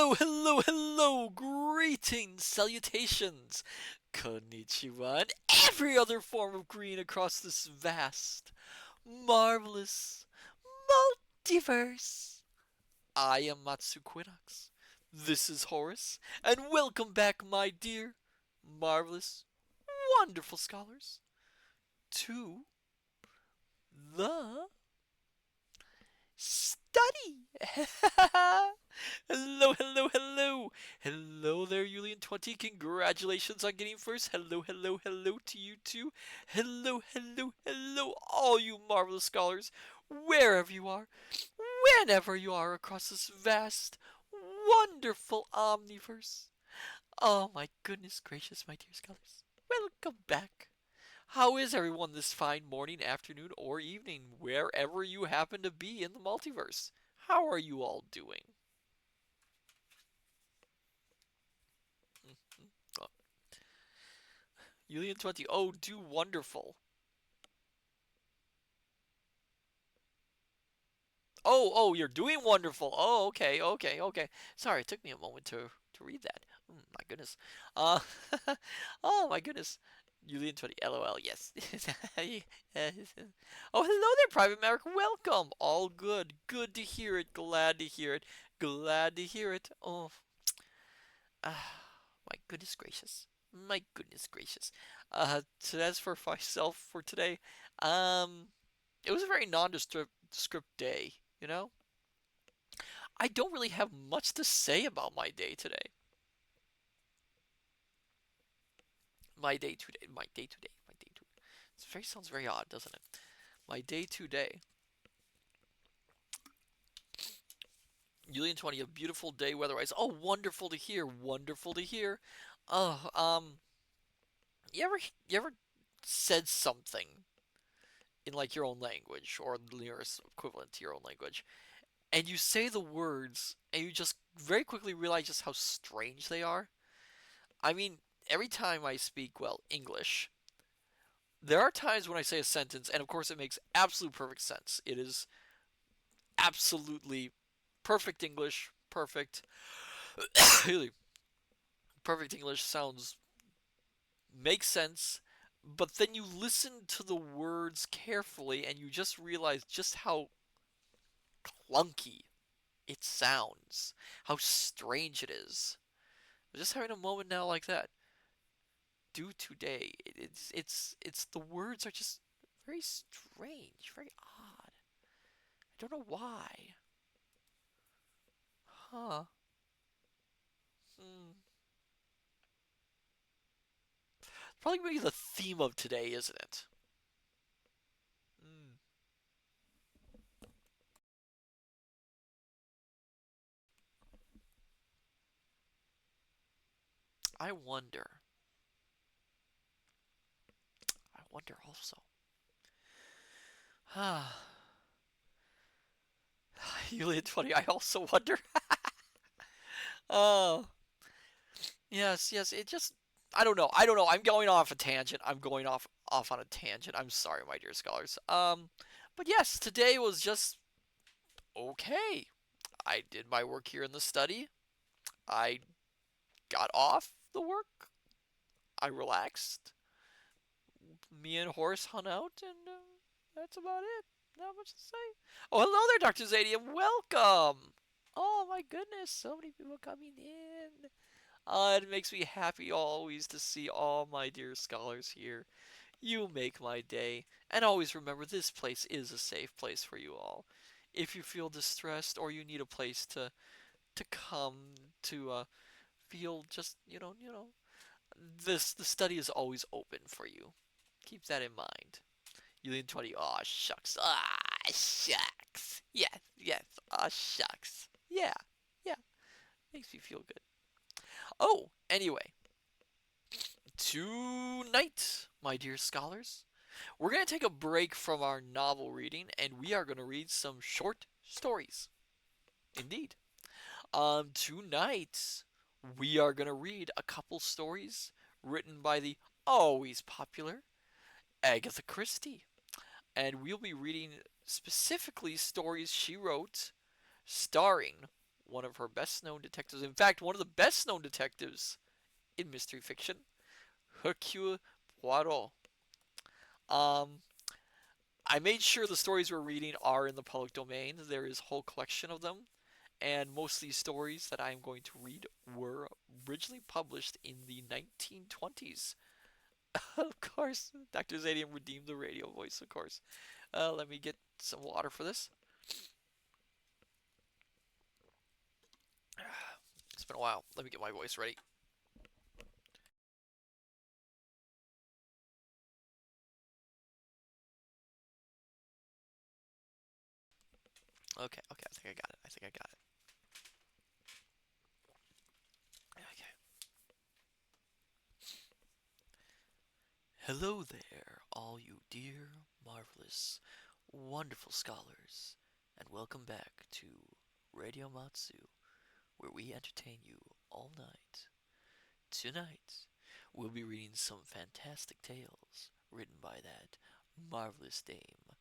Hello, hello, hello! Greetings, salutations, konnichiwa, and every other form of green across this vast, marvelous multiverse. I am Matsu Quinox. This is Horace, and welcome back, my dear, marvelous, wonderful scholars, to the study. Hello, hello, hello. Hello there, Julian20. Congratulations on getting first. Hello, hello, hello to you too. Hello, hello, hello, all you marvelous scholars, wherever you are, whenever you are across this vast, wonderful omniverse. Oh my goodness gracious, my dear scholars. Welcome back. How is everyone this fine morning, afternoon, or evening, wherever you happen to be in the multiverse? How are you all doing? Oh, Julian20, oh, do wonderful. Oh, you're doing wonderful. Oh, okay, okay, okay. Sorry, it took me a moment to read that. My goodness. Uh, oh my goodness. Julian20, LOL, yes. Oh, hello there, Private Merrick. Welcome. All good. Good to hear it. Glad to hear it. Glad to hear it. Oh, my goodness gracious. My goodness gracious. So as for myself for today, um, it was a very nondescript day, you know? I don't really have much to say about my day today. My day today, my day today, my day today. It very sounds very odd, doesn't it? My day today. Julian20, a beautiful day weather-wise. Oh, wonderful to hear. Wonderful to hear. Oh, you ever said something in like your own language or the nearest equivalent to your own language, and you say the words and you just very quickly realize just how strange they are? I mean, every time I speak, well, English, there are times when I say a sentence, and of course it makes absolute perfect sense. It is absolutely perfect English, perfect, really perfect English sounds makes sense, but then you listen to the words carefully and you just realize just how clunky it sounds, how strange it is. I'm just having a moment now like that. Do today. It's the words are just very strange, very odd. I don't know why. Huh. Hmm. Probably gonna be the theme of today, isn't it? Hmm. I wonder. I wonder also. Ah. Yulian 20, I also wonder. Oh. Yes, yes, it just I don't know. I don't know. I'm going off a tangent. I'm going off on a tangent. I'm sorry, my dear scholars. But yes, today was just okay. I did my work here in the study. I got off the work. I relaxed. Me and Horace hung out, and that's about it. Not much to say. Oh, hello there, Dr. Zadium. Welcome. Oh my goodness, so many people coming in. It makes me happy always to see all my dear scholars here. You make my day. And always remember, this place is a safe place for you all. If you feel distressed or you need a place to come to feel just the study is always open for you. Keep that in mind. Julian20, aw shucks, shucks. Yes, yes, aw shucks. Yeah, yeah, makes me feel good. Oh, anyway, tonight, my dear scholars, we're going to take a break from our novel reading and we are going to read some short stories. Indeed. Tonight, we are going to read a couple stories written by the always popular Agatha Christie. And we'll be reading specifically stories she wrote starring one of her best known detectives. In fact, one of the best known detectives in mystery fiction, Hercule Poirot. Um, I made sure the stories we're reading are in the public domain. There is a whole collection of them, and most of these stories that I'm going to read were originally published in the 1920s. Of course, Dr. Zadium redeemed the radio voice, of course. Let me get some water for this. It's been a while. Let me get my voice ready. Okay, okay, I think I got it. I think I got it. Okay. Hello there, all you dear, marvelous, wonderful scholars, and welcome back to Radio Matsu, where we entertain you all night. Tonight, we'll be reading some fantastic tales written by that marvelous dame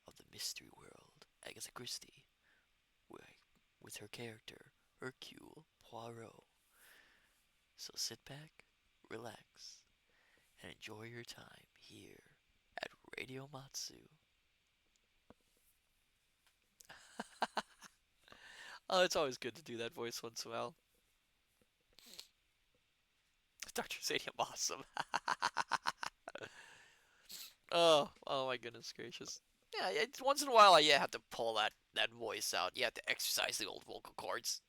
of the mystery world, Agatha Christie, with her character, Hercule Poirot. So sit back, relax, and enjoy your time here at Radio Matsu. Oh, it's always good to do that voice once in a while. Dr. Zadium, awesome. Oh my goodness gracious. Yeah, once in a while you have to pull that voice out. You have to exercise the old vocal cords.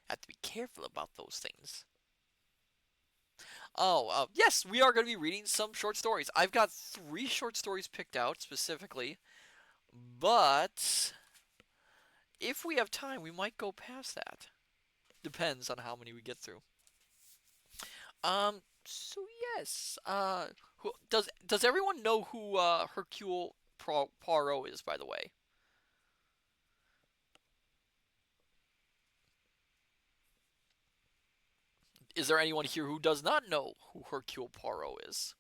Have to be careful about those things. Oh, yes, we are going to be reading some short stories. I've got 3 short stories picked out specifically, but if we have time, we might go past that. Depends on how many we get through. So yes, does everyone know who Hercule Poirot is, by the way? Is there anyone here who does not know who Hercule Poirot is?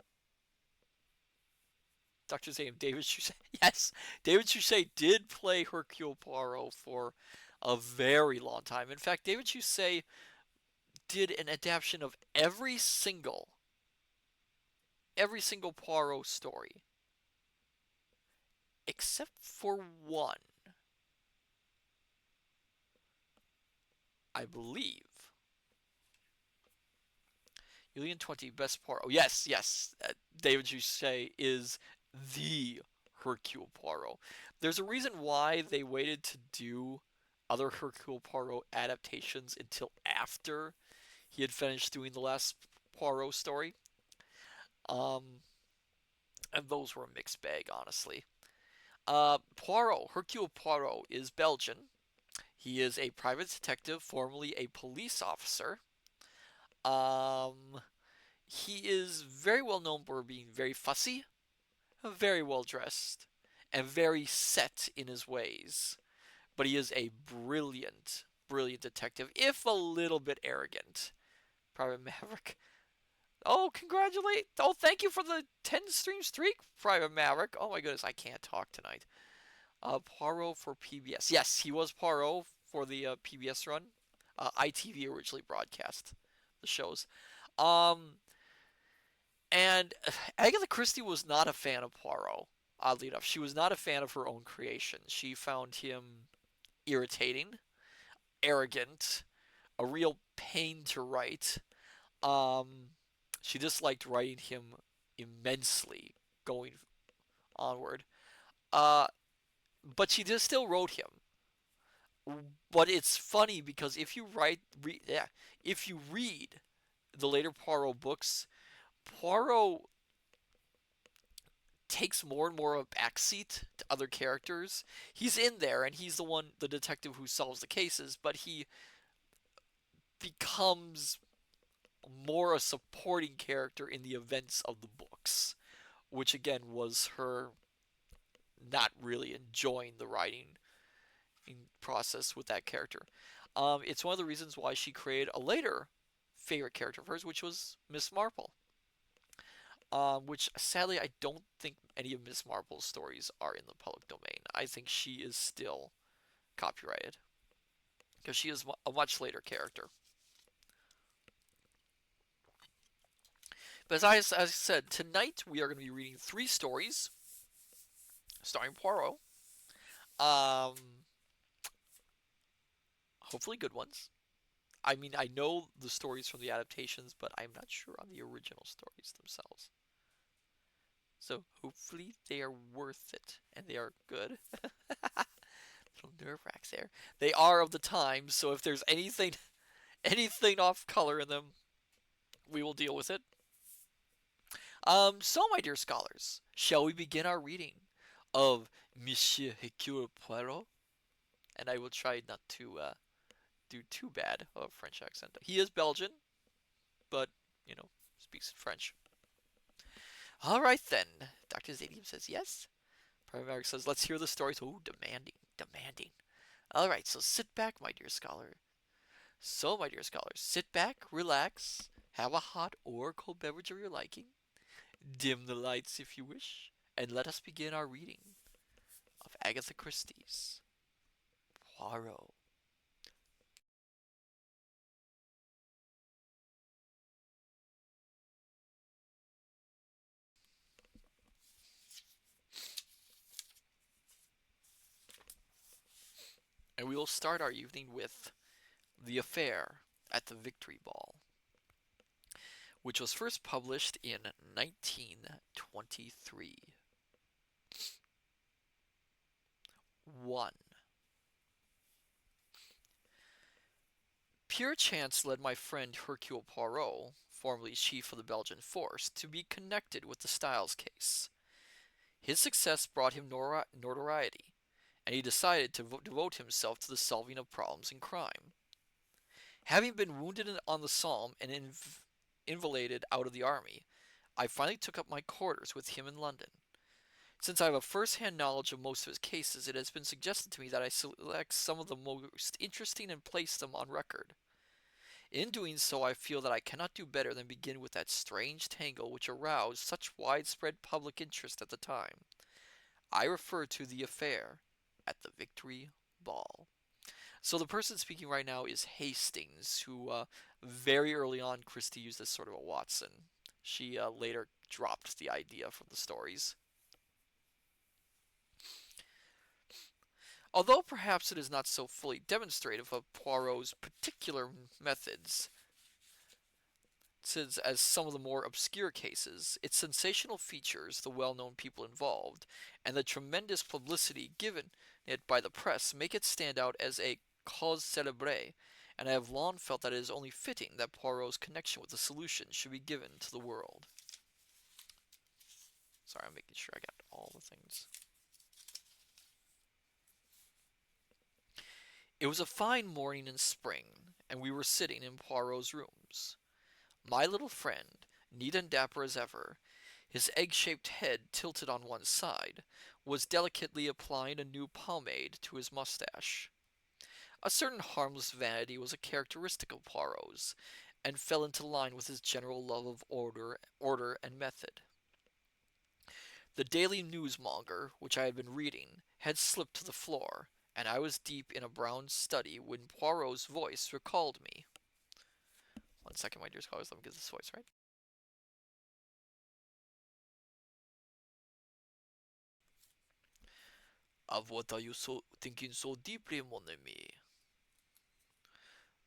Dr. Zane, David Suchet. Yes, David Suchet did play Hercule Poirot for a very long time. In fact, David Suchet did an adaptation of every single Poirot story except for one, I believe. Julian 20 best Poirot. Oh, yes, yes. David Suchet is the Hercule Poirot. There's a reason why they waited to do other Hercule Poirot adaptations until after he had finished doing the last Poirot story. Um, and those were a mixed bag, honestly. Poirot, Hercule Poirot, is Belgian. He is a private detective, formerly a police officer. Um, he is very well known for being very fussy, very well dressed, and very set in his ways. But he is a brilliant, brilliant detective, if a little bit arrogant. Private Maverick. Oh, congratulate! Oh, thank you for the 10 stream streak, Private Maverick. Oh my goodness, I can't talk tonight. Poirot for PBS. Yes, he was Poirot for the PBS run. ITV originally broadcast the shows. Um, and Agatha Christie was not a fan of Poirot. Oddly enough, she was not a fan of her own creation. She found him irritating, arrogant, a real pain to write. Um, she disliked writing him immensely going onward. Uh, but she just still wrote him. But it's funny because if you read the later Poirot books, Poirot takes more and more of a backseat to other characters. He's in there and he's the detective who solves the cases, but he becomes more a supporting character in the events of the books, which again was her not really enjoying the writing process with that character. It's one of the reasons why she created a later favorite character of hers, which was Miss Marple. which sadly I don't think any of Miss Marple's stories are in the public domain. I think she is still copyrighted because she is a much later character. But as I said, tonight we are going to be reading three stories starring Poirot. Um, Hopefully good ones. I mean, I know the stories from the adaptations, but I'm not sure on the original stories themselves. So hopefully they are worth it and they are good. Little nerve wracks there. They are of the time, so if there's anything off color in them, we will deal with it. So my dear scholars, shall we begin our reading of Monsieur Hercule Poirot? And I will try not to do too bad of a French accent. He is Belgian, but you know, speaks French. All right then. Dr. Zadium says yes. Private Merrick says, let's hear the stories. Oh, demanding, demanding. All right, so sit back, my dear scholar. So, my dear scholars, sit back, relax, have a hot or cold beverage of your liking, dim the lights if you wish, and let us begin our reading of Agatha Christie's Poirot. And we will start our evening with The Affair at the Victory Ball, which was first published in 1923. 1. Pure chance led my friend Hercule Poirot, formerly chief of the Belgian force, to be connected with the Styles case. His success brought him notoriety, and he decided to devote himself to the solving of problems in crime. Having been wounded on the Somme and invalided out of the army, I finally took up my quarters with him in London. Since I have a first-hand knowledge of most of his cases, it has been suggested to me that I select some of the most interesting and place them on record. In doing so, I feel that I cannot do better than begin with that strange tangle which aroused such widespread public interest at the time. I refer to the affair at the Victory Ball. So the person speaking right now is Hastings, who very early on Christie used as sort of a Watson. She later dropped the idea from the stories. Although perhaps it is not so fully demonstrative of Poirot's particular methods, since as some of the more obscure cases, its sensational features, the well-known people involved, and the tremendous publicity given it by the press make it stand out as a cause célèbre, and I have long felt that it is only fitting that Poirot's connection with the solution should be given to the world. Sorry, I'm making sure I got all the things. It was a fine morning in spring, and we were sitting in Poirot's rooms. My little friend, neat and dapper as ever, his egg-shaped head tilted on one side, was delicately applying a new pomade to his mustache. A certain harmless vanity was a characteristic of Poirot's, and fell into line with his general love of order and method. The Daily Newsmonger, which I had been reading, had slipped to the floor, and I was deep in a brown study when Poirot's voice recalled me. 1 second, my dear scholars, let me get this voice right. Of what are you thinking so deeply, mon ami?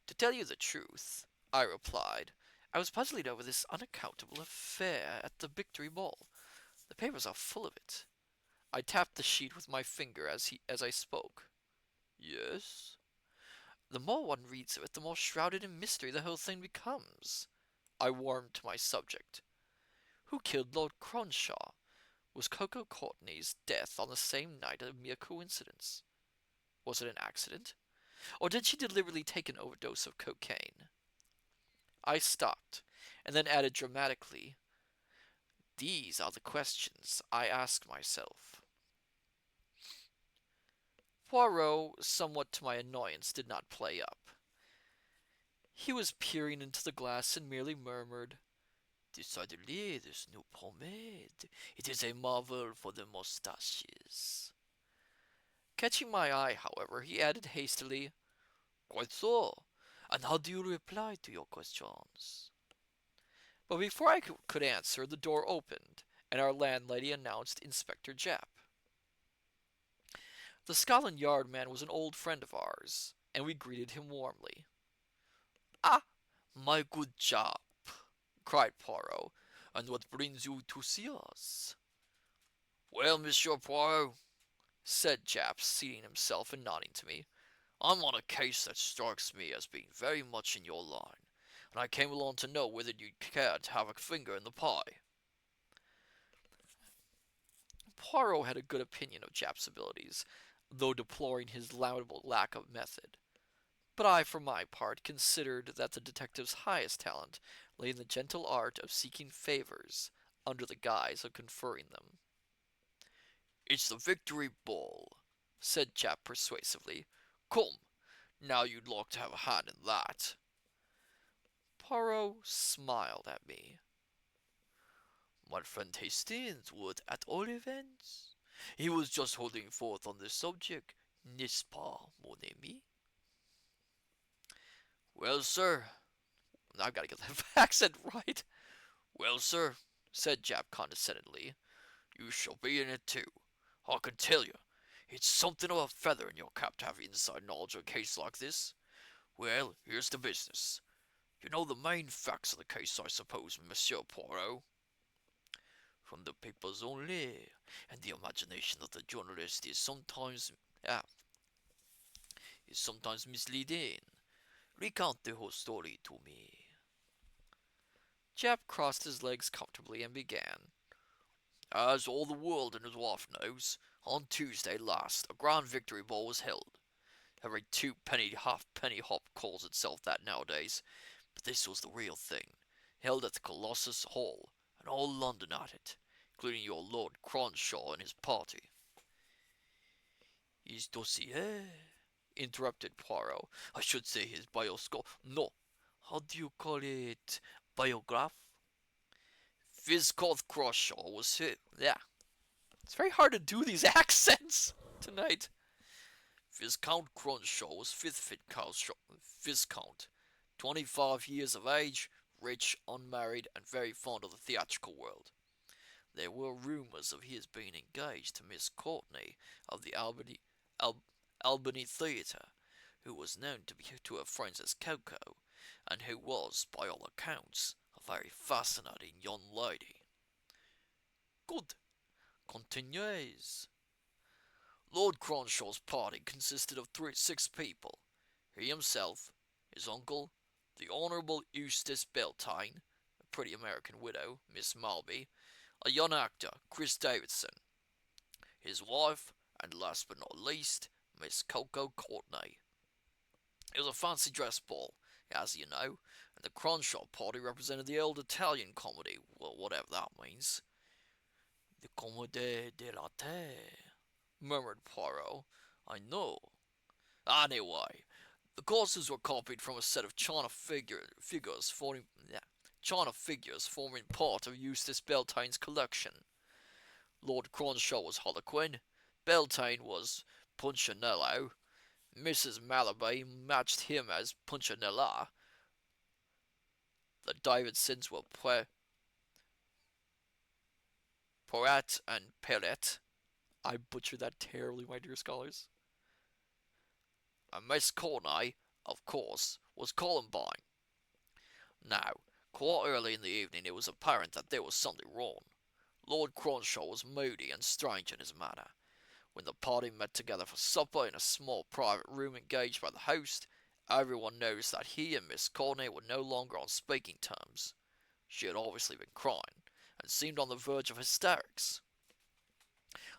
To tell you the truth, I replied, I was puzzling over this unaccountable affair at the Victory Ball. The papers are full of it. I tapped the sheet with my finger as I spoke. Yes? The more one reads of it, the more shrouded in mystery the whole thing becomes. I warmed to my subject. Who killed Lord Cronshaw? Was Coco Courtney's death on the same night a mere coincidence? Was it an accident? Or did she deliberately take an overdose of cocaine? I stopped, and then added dramatically, these are the questions I ask myself. Poirot, somewhat to my annoyance, did not play up. He was peering into the glass and merely murmured, Decidedly, this new pomade. It is a marvel for the mustaches. Catching my eye, however, he added hastily, Quite so. And how do you reply to your questions? But before I could answer, the door opened, and our landlady announced Inspector Japp. The Scotland Yard man was an old friend of ours, and we greeted him warmly. Ah, my good Japp, cried Poirot, and what brings you to see us? Well, Monsieur Poirot, said Japp, seating himself and nodding to me, I'm on a case that strikes me as being very much in your line, and I came along to know whether you'd care to have a finger in the pie. Poirot had a good opinion of Japp's abilities, though deploring his lamentable lack of method. But I, for my part, considered that the detective's highest talent lay in the gentle art of seeking favors under the guise of conferring them. It's the victory ball, said Japp persuasively. Come, now you'd like to have a hand in that. Poirot smiled at me. My friend Hastings would, at all events. He was just holding forth on the subject, n'est-ce pas, mon ami? Well, sir, I've got to get that accent right. Well, sir, said Japp condescendingly, you shall be in it too. I can tell you, it's something of a feather in your cap to have inside knowledge of a case like this. Well, here's the business. You know the main facts of the case, I suppose, Monsieur Poirot? From the papers only, and the imagination of the journalist ah, is sometimes misleading. Recount the whole story to me. Japp crossed his legs comfortably and began. As all the world and his wife knows, on Tuesday last a grand victory ball was held. Every two-penny halfpenny hop calls itself that nowadays, but this was the real thing, held at the Colossus Hall, and all London at it, including your Lord Cronshaw and his party. His dossier? Interrupted Poirot. I should say his bioscope. No, how do you call it? Biograph? Viscount Cronshaw was hit. Yeah, it's very hard to do these accents tonight. Viscount Cronshaw was fifth Viscount, 25 years of age, rich, unmarried, and very fond of the theatrical world. There were rumours of his being engaged to Miss Courtney of the Albany Theatre, who was known to her friends as Coco, and who was, by all accounts, a very fascinating young lady. Good. Continuez. Lord Cronshaw's party consisted of 6 people. He himself, his uncle, the Honourable Eustace Beltane, a pretty American widow, Miss Malby, a young actor, Chris Davidson, his wife, and last but not least, Miss Coco Courtney. It was a fancy dress ball, as you know, and the Cronshaw party represented the old Italian comedy, well, whatever that means. The Comédie de la Terre, murmured Poirot. I know. Anyway, the courses were copied from a set of china figures forming part of Eustace Beltane's collection. Lord Cronshaw was Harlequin, Beltane was Punchinello, Mrs. Malaby matched him as Punchinella. The Davidsons were Poirot and Perret. I butchered that terribly, my dear scholars. And Miss Courtney, of course, was Columbine. Now, quite early in the evening it was apparent that there was something wrong. Lord Cronshaw was moody and strange in his manner. When the party met together for supper in a small private room engaged by the host, everyone noticed that he and Miss Courtney were no longer on speaking terms. She had obviously been crying, and seemed on the verge of hysterics.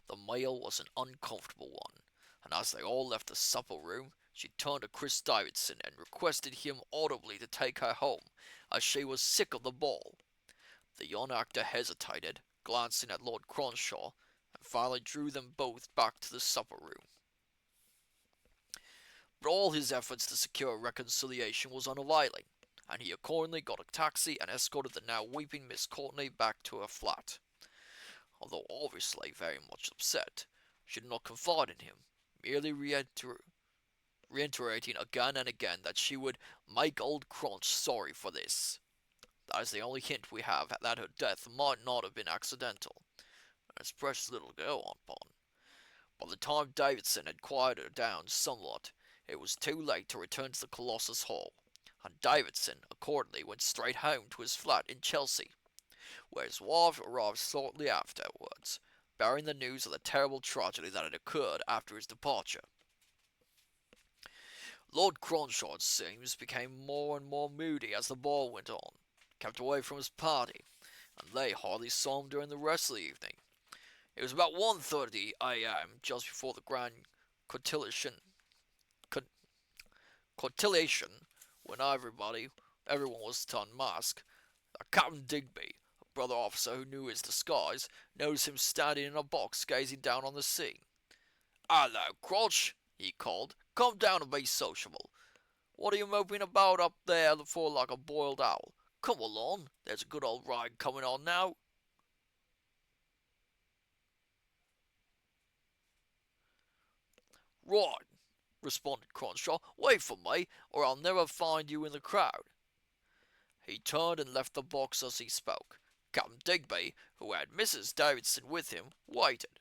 The meal was an uncomfortable one, and as they all left the supper room, she turned to Chris Davidson and requested him audibly to take her home, as she was sick of the ball. The young actor hesitated, glancing at Lord Cronshaw, and finally drew them both back to the supper room. But all his efforts to secure reconciliation was unavailing. and he accordingly got a taxi and escorted the now weeping Miss Courtney back to her flat. Although obviously very much upset, she did not confide in him, merely reiterating again and again that she would make old Crunch sorry for this. That is the only hint we have that her death might not have been accidental, and there's precious little to go upon. By the time Davidson had quieted her down somewhat, it was too late to return to the Colossus Hall, and Davidson accordingly went straight home to his flat in Chelsea, where his wife arrived shortly afterwards, bearing the news of the terrible tragedy that had occurred after his departure. Lord Cronshaw, it seems, became more and more moody as the ball went on, kept away from his party, and they hardly saw him during the rest of the evening. It was about 1:30 a.m., just before the grand cotillation, when everyone was to unmask, that Captain Digby, a brother officer who knew his disguise, noticed him standing in a box gazing down on the sea. "Hallo, Crotch!" he called. "Come down and be sociable. What are you moping about up there for like a boiled owl? Come along, there's a good old ride coming on now." "Right," responded Cronshaw. "Wait for me, or I'll never find you in the crowd." He turned and left the box as he spoke. Captain Digby, who had Mrs. Davidson with him, waited.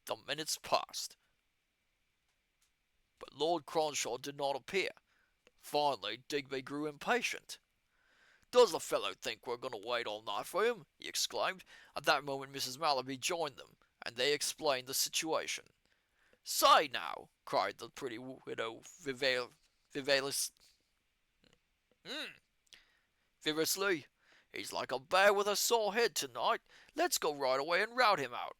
The minutes passed, but Lord Cronshaw did not appear. Finally, Digby grew impatient. "Does the fellow think we're going to wait all night for him?" he exclaimed. At that moment Mrs. Mallaby joined them, and they explained the situation. "Say now," cried the pretty widow vivacious, vigorously, "he's like a bear with a sore head tonight. Let's go right away and rout him out."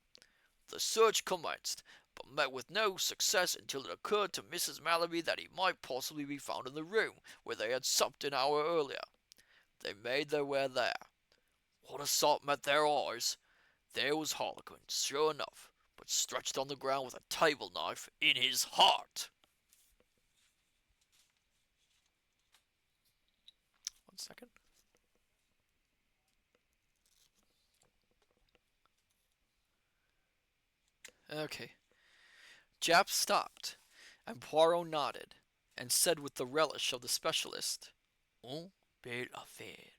The search commenced, but met with no success until it occurred to Mrs. Mallaby that he might possibly be found in the room where they had supped an hour earlier. They made their way there. What a sight met their eyes! There was Harlequin, sure enough, but stretched on the ground with a table knife in his heart. 1 second. Okay. Jap stopped, and Poirot nodded, and said with the relish of the specialist, "Un belle affaire.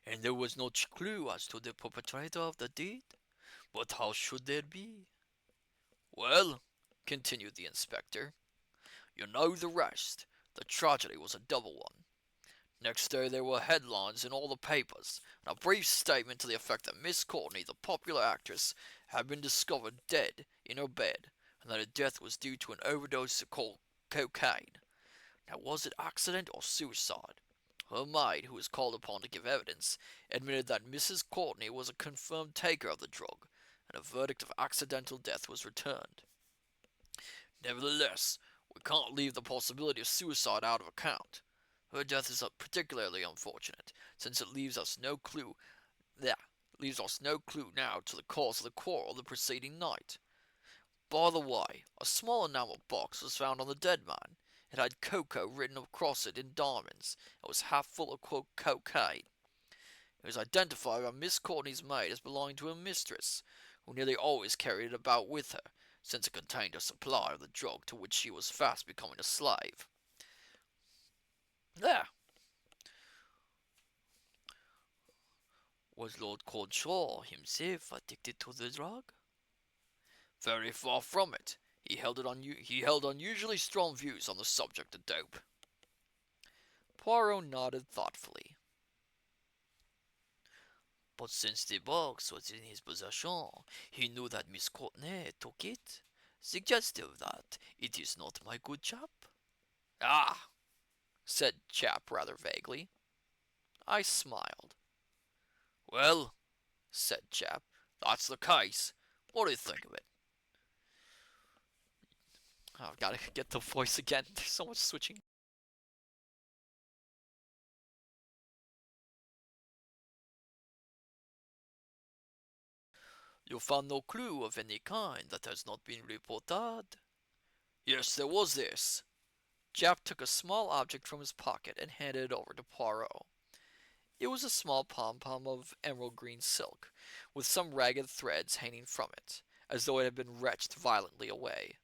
And there was no clue as to the perpetrator of the deed? But how should there be?" "Well," continued the inspector, "you know the rest. The tragedy was a double one. Next day there were headlines in all the papers, and a brief statement to the effect that Miss Courtney, the popular actress, had been discovered dead in her bed, and that her death was due to an overdose of cocaine. Now, was it accident or suicide? Her maid, who was called upon to give evidence, admitted that Mrs. Courtney was a confirmed taker of the drug, and a verdict of accidental death was returned. Nevertheless, we can't leave the possibility of suicide out of account. Her death is particularly unfortunate, since it leaves us no clue now to the cause of the quarrel the preceding night. By the way, a small enamel box was found on the dead man. It had cocoa written across it in diamonds, and was half full of cocaine. It was identified by Miss Courtney's maid as belonging to her mistress, who nearly always carried it about with her, since it contained a supply of the drug to which she was fast becoming a slave. There. Was Lord Cronshaw himself addicted to the drug? Very far from it. He held unusually strong views on the subject of dope. Poirot nodded thoughtfully. But since the box was in his possession, he knew that Miss Courtney took it, suggestive that it is not my good chap. "Ah," said Chap rather vaguely. I smiled. "Well," said Chap, "that's the case. What do you think of it?" Oh, I've got to get the voice again. There's so much switching. "You found no clue of any kind that has not been reported?" "Yes, there was this." Japp took a small object from his pocket and handed it over to Poirot. It was a small pom-pom of emerald green silk, with some ragged threads hanging from it, as though it had been wrenched violently away.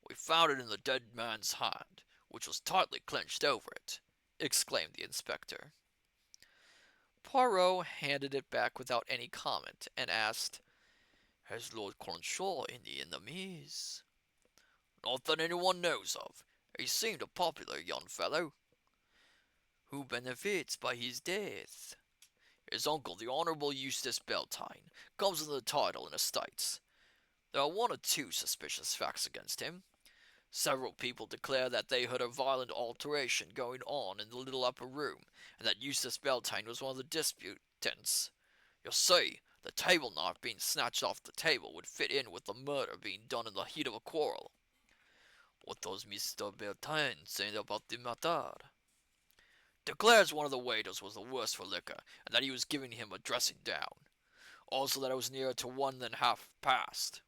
"We found it in the dead man's hand, which was tightly clenched over it," exclaimed the inspector. Poirot handed it back without any comment, and asked, "Has Lord Cronshaw any enemies?" "Not that anyone knows of. He seemed a popular young fellow." "Who benefits by his death?" "His uncle, the Honourable Eustace Beltane, comes in the title and estates. There are one or two suspicious facts against him. Several people declare that they heard a violent altercation going on in the little upper room, and that Eustace Beltane was one of the disputants. You see, the table knife being snatched off the table would fit in with the murder being done in the heat of a quarrel." "What does Mr. Beltane say about the matter?" "Declares one of the waiters was the worse for liquor, and that he was giving him a dressing down. Also that it was nearer to one than half past.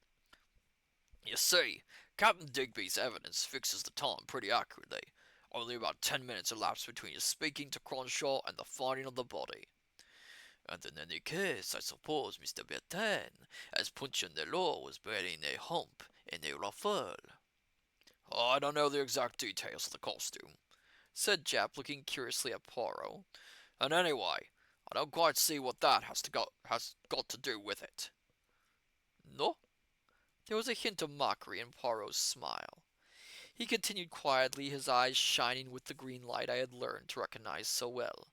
You see, Captain Digby's evidence fixes the time pretty accurately. Only about 10 minutes elapsed between his speaking to Cronshaw and the finding of the body. And in any case, I suppose Mr. Beltane, as Punchinello was wearing a hump and a ruffle." "I don't know the exact details of the costume," said Japp, looking curiously at Poirot. "And anyway, I don't quite see what that has got to do with it." "No?" There was a hint of mockery in Poirot's smile. He continued quietly, his eyes shining with the green light I had learned to recognize so well.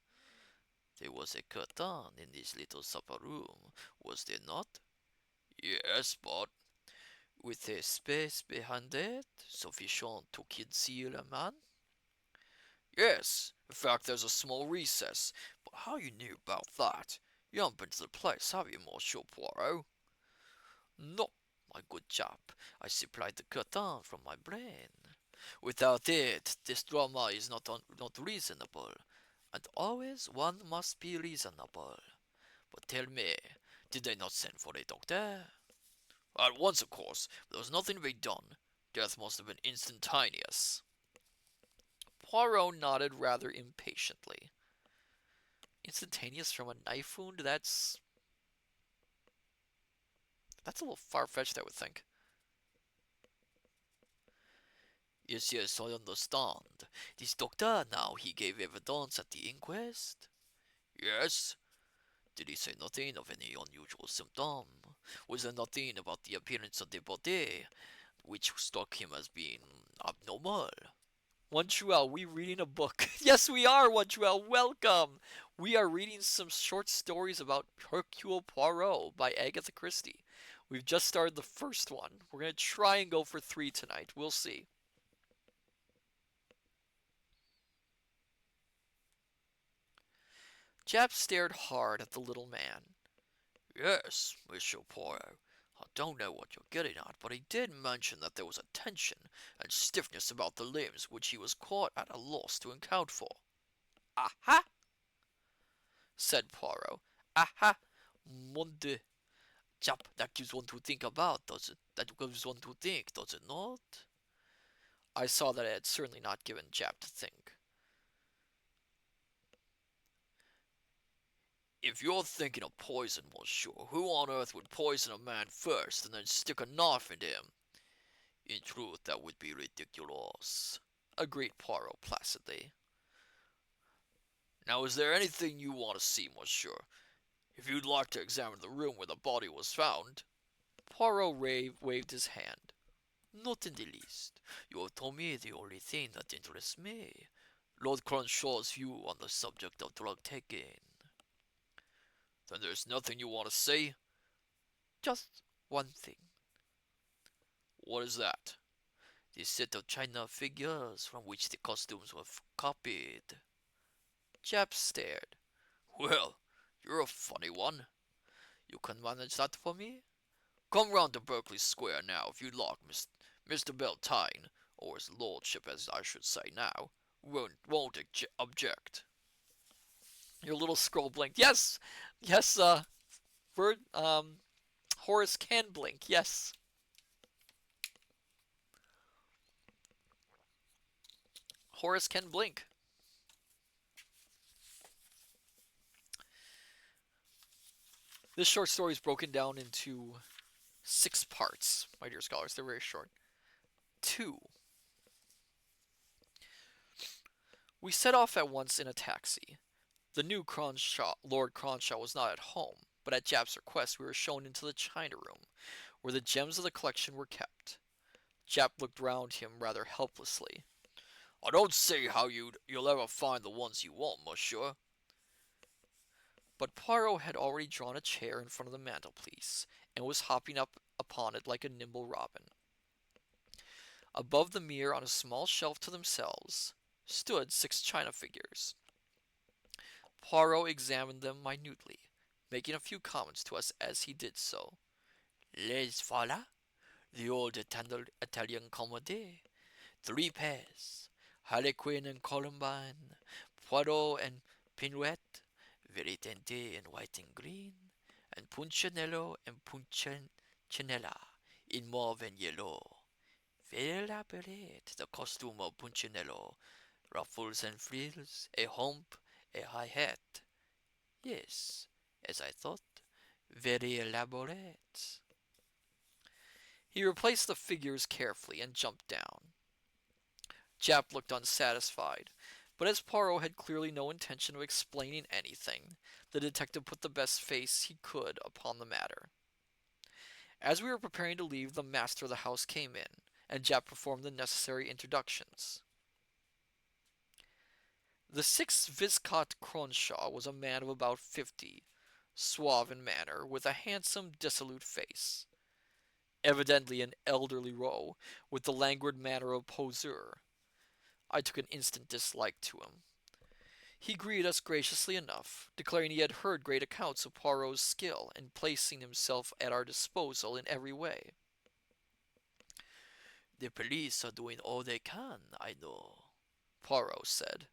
"There was a curtain in this little supper room, was there not?" "Yes, but—" "With a space behind it, sufficient to conceal a man?" "Yes. In fact, there's a small recess. But how you knew about that? You haven't been to the place, have you, Monsieur Poirot?" "No, my good chap. I supplied the curtain from my brain. Without it, this drama is not reasonable, and always one must be reasonable. But tell me, did they not send for a doctor?" "At once, of course, but there was nothing to be done. Death must have been instantaneous." Poirot nodded rather impatiently. Instantaneous from a knife wound? That's a little far-fetched, I would think. "Yes, yes, I understand. This doctor, now, he gave evidence at the inquest?" "Yes." "Did he say nothing of any unusual symptom? Was there nothing about the appearance of the body which struck him as being abnormal?" "Wonchuel, we reading a book?" "Yes, we are, Wonchuel. Welcome. We are reading some short stories about Hercule Poirot by Agatha Christie. We've just started the first one. We're going to try and go for 3 tonight. We'll see." Japp stared hard at the little man. "Yes, Monsieur Poirot. I don't know what you're getting at, but he did mention that there was a tension and stiffness about the limbs which he was quite at a loss to account for." "Aha!" said Poirot. "Aha! Mon Dieu! Japp, that gives one to think about, does it? That gives one to think, does it not?" I saw that I had certainly not given Japp to think. "If you're thinking of poison, monsieur, who on earth would poison a man first and then stick a knife into him?" "In truth, that would be ridiculous," agreed Poirot placidly. "Now, is there anything you want to see, monsieur? If you'd like to examine the room where the body was found—" Poirot waved his hand. "Not in the least. You have told me the only thing that interests me. Lord Cronshaw's view on the subject of drug taking." "Then there's nothing you want to see?" "Just one thing." "What is that?" "The set of china figures from which the costumes were copied." Japp stared. "Well, you're a funny one. You can manage that for me? Come round to Berkeley Square now, if you like, Mr. Beltane, or his lordship, as I should say now, won't object." Your little scroll blinked. "Yes, yes, Bird, Horace can blink. Yes." Horace can blink. This short story is broken down into 6 parts, my dear scholars. They're very short. 2. We set off at once in a taxi. The new Cronshaw, Lord Cronshaw was not at home, but at Jap's request we were shown into the china room, where the gems of the collection were kept. Jap looked round him rather helplessly. I don't see how you'll ever find the ones you want, monsieur. But Poirot had already drawn a chair in front of the mantelpiece, and was hopping up upon it like a nimble robin. Above the mirror on a small shelf to themselves stood 6 china figures. Poirot examined them minutely, making a few comments to us as he did so. Les voilà, the old Italian comedy. 3 pairs. Harlequin and Columbine, Poirot and Pirouette, Veritente in white and green, and Punchinello and Punchinella in mauve and yellow. Very elaborate, the costume of Punchinello. Ruffles and frills, a hump, a high hat. Yes, as I thought, very elaborate. He replaced the figures carefully and jumped down. Jap looked unsatisfied, but as Poirot had clearly no intention of explaining anything, the detective put the best face he could upon the matter. As we were preparing to leave, the master of the house came in, and Jap performed the necessary introductions. The 6th Viscount Cronshaw was a man of about 50, suave in manner, with a handsome, dissolute face. Evidently an elderly rogue, with the languid manner of poseur. I took an instant dislike to him. He greeted us graciously enough, declaring he had heard great accounts of Poirot's skill in placing himself at our disposal in every way. The police are doing all they can, I know, Poirot said.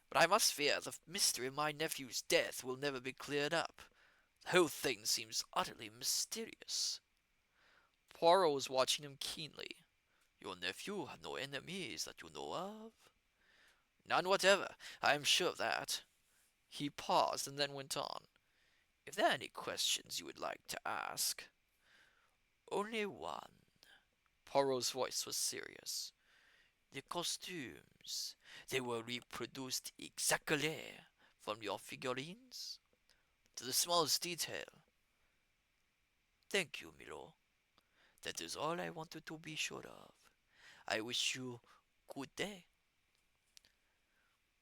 But I must fear the mystery of my nephew's death will never be cleared up. The whole thing seems utterly mysterious. Poirot was watching him keenly. Your nephew had no enemies that you know of? None whatever, I am sure of that. He paused and then went on. If there are any questions you would like to ask. Only one. Poirot's voice was serious. The costumes, they were reproduced exactly from your figurines, to the smallest detail. Thank you, Milo. That is all I wanted to be sure of. I wish you good day.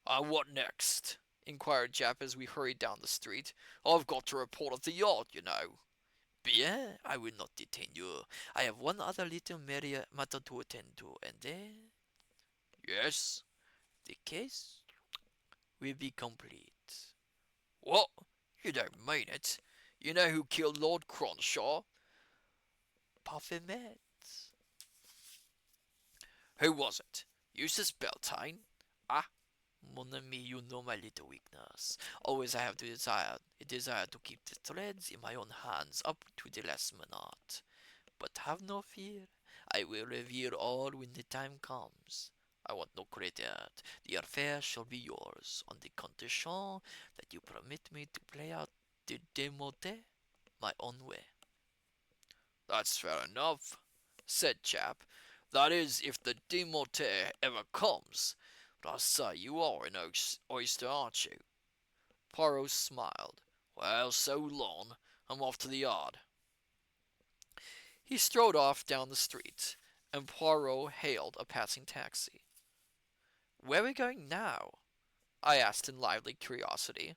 What next? Inquired Jap as we hurried down the street. I've got to report at the yard, you know. Bien, I will not detain you. I have one other little matter to attend to, and then... Yes? The case will be complete. What? You don't mean it. You know who killed Lord Cronshaw? Parfaitement. Who was it? Eustace Beltane? Ah, mon ami, you know my little weakness. Always I have a desire to keep the threads in my own hands up to the last minute. But have no fear. I will reveal all when the time comes. I want no credit. The affair shall be yours, on the condition that you permit me to play out the démoté my own way. That's fair enough, said Chap. That is, if the démoté ever comes. But I say, you are an oyster, aren't you? Poirot smiled. Well, so long. I'm off to the yard. He strode off down the street, and Poirot hailed a passing taxi. Where are we going now? I asked in lively curiosity.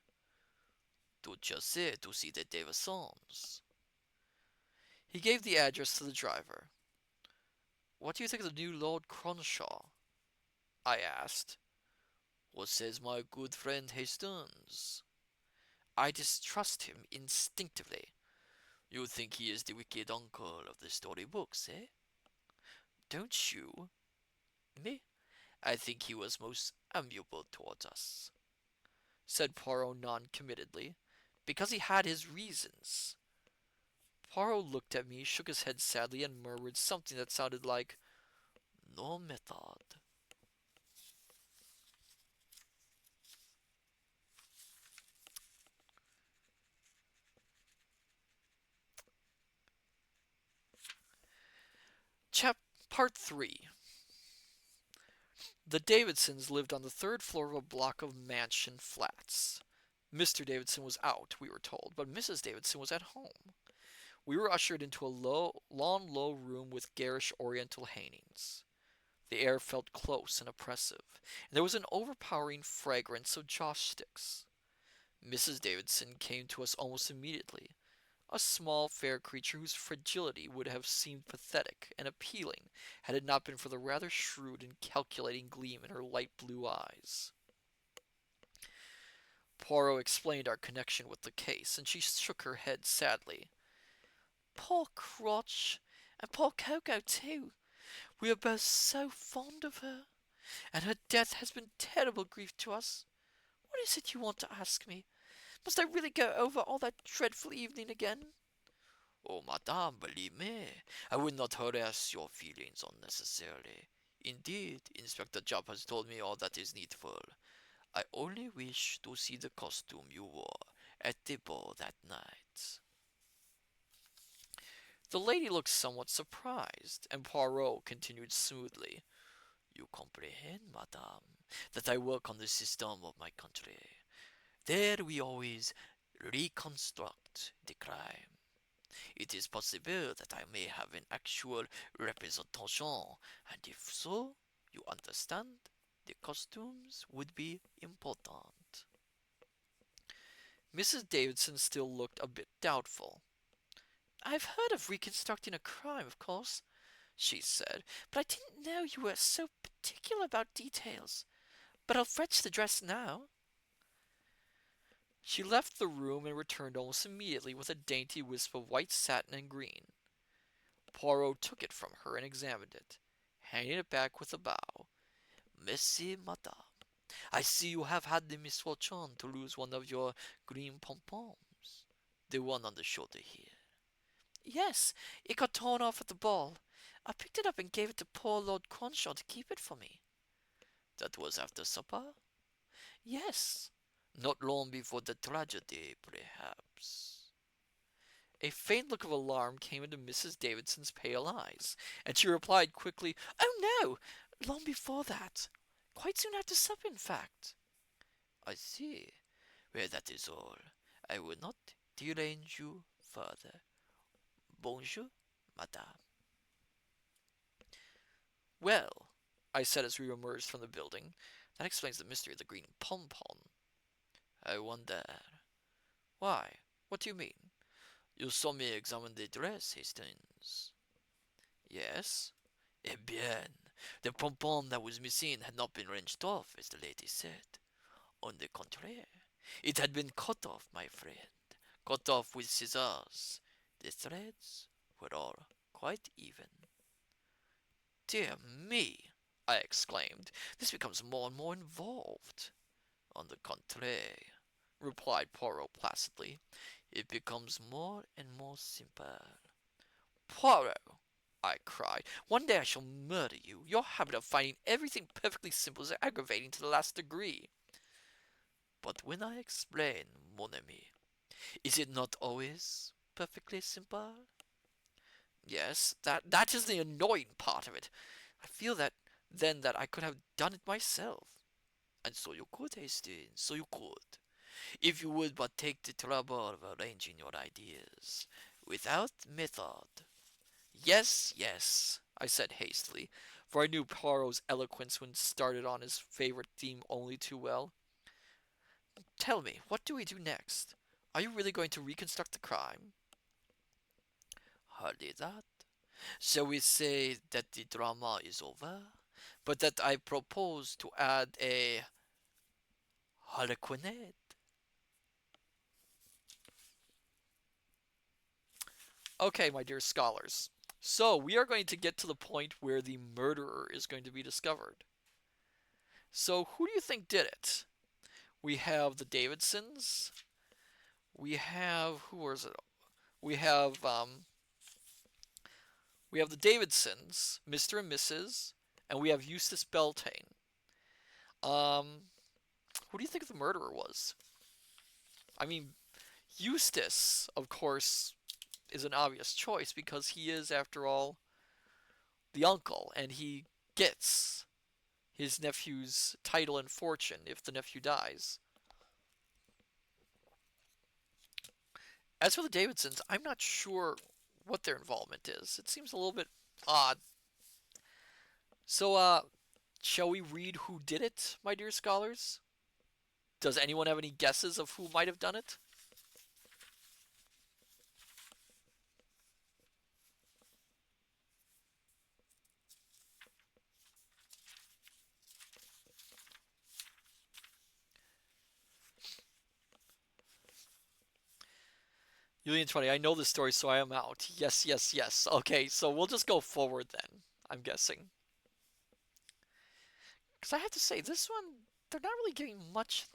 To Chelsea to see the Davisons. He gave the address to the driver. What do you think of the new Lord Cronshaw? I asked. What says my good friend Hastings? I distrust him instinctively. You think he is the wicked uncle of the storybooks, eh? Don't you? Me? I think he was most amiable towards us, said Poirot non-committedly, because he had his reasons. Poirot looked at me, shook his head sadly, and murmured something that sounded like, no method. Chap Part 3. The Davidsons lived on the third floor of a block of mansion flats. Mr. Davidson was out, we were told, but Mrs. Davidson was at home. We were ushered into a low room with garish oriental hangings. The air felt close and oppressive, and there was an overpowering fragrance of joss sticks. Mrs. Davidson came to us almost immediately, a small, fair creature whose fragility would have seemed pathetic and appealing had it not been for the rather shrewd and calculating gleam in her light blue eyes. Poirot explained our connection with the case, and she shook her head sadly. Poor Crotch, and poor Coco too. We are both so fond of her, and her death has been terrible grief to us. What is it you want to ask me? Must I really go over all that dreadful evening again? Oh, madame, believe me, I will not harass your feelings unnecessarily. Indeed, Inspector Jupp has told me all that is needful. I only wish to see the costume you wore at the ball that night. The lady looked somewhat surprised, and Poirot continued smoothly. You comprehend, madame, that I work on the system of my country. There we always reconstruct the crime. It is possible that I may have an actual representation, and if so, you understand, the costumes would be important. Mrs. Davidson still looked a bit doubtful. I've heard of reconstructing a crime, of course, she said, but I didn't know you were so particular about details. But I'll fetch the dress now. She left the room and returned almost immediately with a dainty wisp of white satin and green. Poirot took it from her and examined it, handing it back with a bow. Merci, madame. I see you have had the misfortune to lose one of your green pom-poms. The one on the shoulder here. Yes, it got torn off at the ball. I picked it up and gave it to poor Lord Cronshaw to keep it for me. That was after supper? Yes. Not long before the tragedy, perhaps. A faint look of alarm came into Mrs. Davidson's pale eyes, and she replied quickly, Oh, no! Long before that. Quite soon after supper, in fact. I see. Well, that is all. I will not derange you further. Bonjour, madame. Well, I said as we emerged from the building, that explains the mystery of the green pom-pom. I wonder. Why? What do you mean? You saw me examine the dress, Hastings. Yes. Eh bien, the pom-pom that was missing had not been wrenched off, as the lady said. On the contrary, it had been cut off, my friend. Cut off with scissors. The threads were all quite even. Dear me, I exclaimed. This becomes more and more involved. On the contrary, replied Poirot placidly, it becomes more and more simple. Poirot, I cried, one day I shall murder you. Your habit of finding everything perfectly simple is aggravating to the last degree. But when I explain, mon ami, is it not always perfectly simple? Yes, that is the annoying part of it. I feel that then that I could have done it myself. And so you could, Hastings, so you could. If you would but take the trouble of arranging your ideas, without method. Yes, yes, I said hastily, for I knew Poirot's eloquence when started on his favorite theme only too well. Tell me, what do we do next? Are you really going to reconstruct the crime? Hardly that. Shall we say that the drama is over, but that I propose to add a harlequinade? Okay, my dear scholars. So, we are going to get to the point where the murderer is going to be discovered. So, who do you think did it? We have the Davidsons. We have who was it? We have the Davidsons, Mr. and Mrs., and we have Eustace Beltane. Um, who do you think the murderer was? I mean, Eustace, of course, is an obvious choice because he is, after all, the uncle, and he gets his nephew's title and fortune if the nephew dies. As for the Davidsons, I'm not sure what their involvement is. It seems a little bit odd. So, shall we read who did it, my dear scholars? Does anyone have any guesses of who might have done it? Julian 20, I know this story, so I am out. Yes, yes, yes. Okay, so we'll just go forward then, I'm guessing. Because I have to say, this one, they're not really giving much.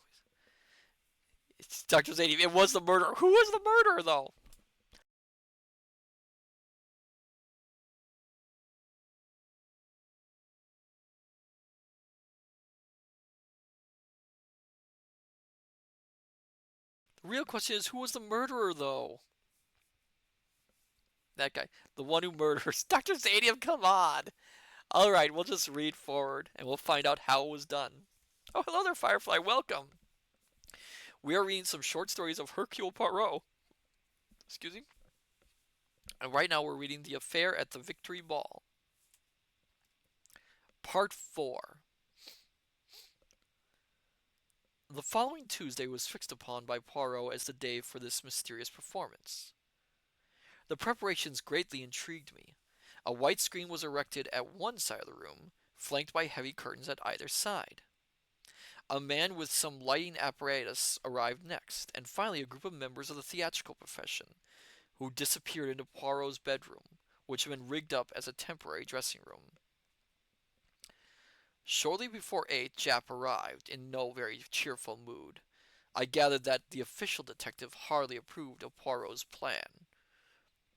It's Dr. Zadie, it was the murderer. Who was the murderer, though? The real question is, who was the murderer, though? That guy. The one who murders. Dr. Zadium, come on! Alright, we'll just read forward, and we'll find out how it was done. Oh, hello there, Firefly. Welcome. We are reading some short stories of Hercule Poirot. Excuse me? And right now we're reading The Affair at the Victory Ball. Part 4. The following Tuesday was fixed upon by Poirot as the day for this mysterious performance. The preparations greatly intrigued me. A white screen was erected at one side of the room, flanked by heavy curtains at either side. A man with some lighting apparatus arrived next, and finally a group of members of the theatrical profession, who disappeared into Poirot's bedroom, which had been rigged up as a temporary dressing room. Shortly before 8, Japp arrived, in no very cheerful mood. I gathered that the official detective hardly approved of Poirot's plan.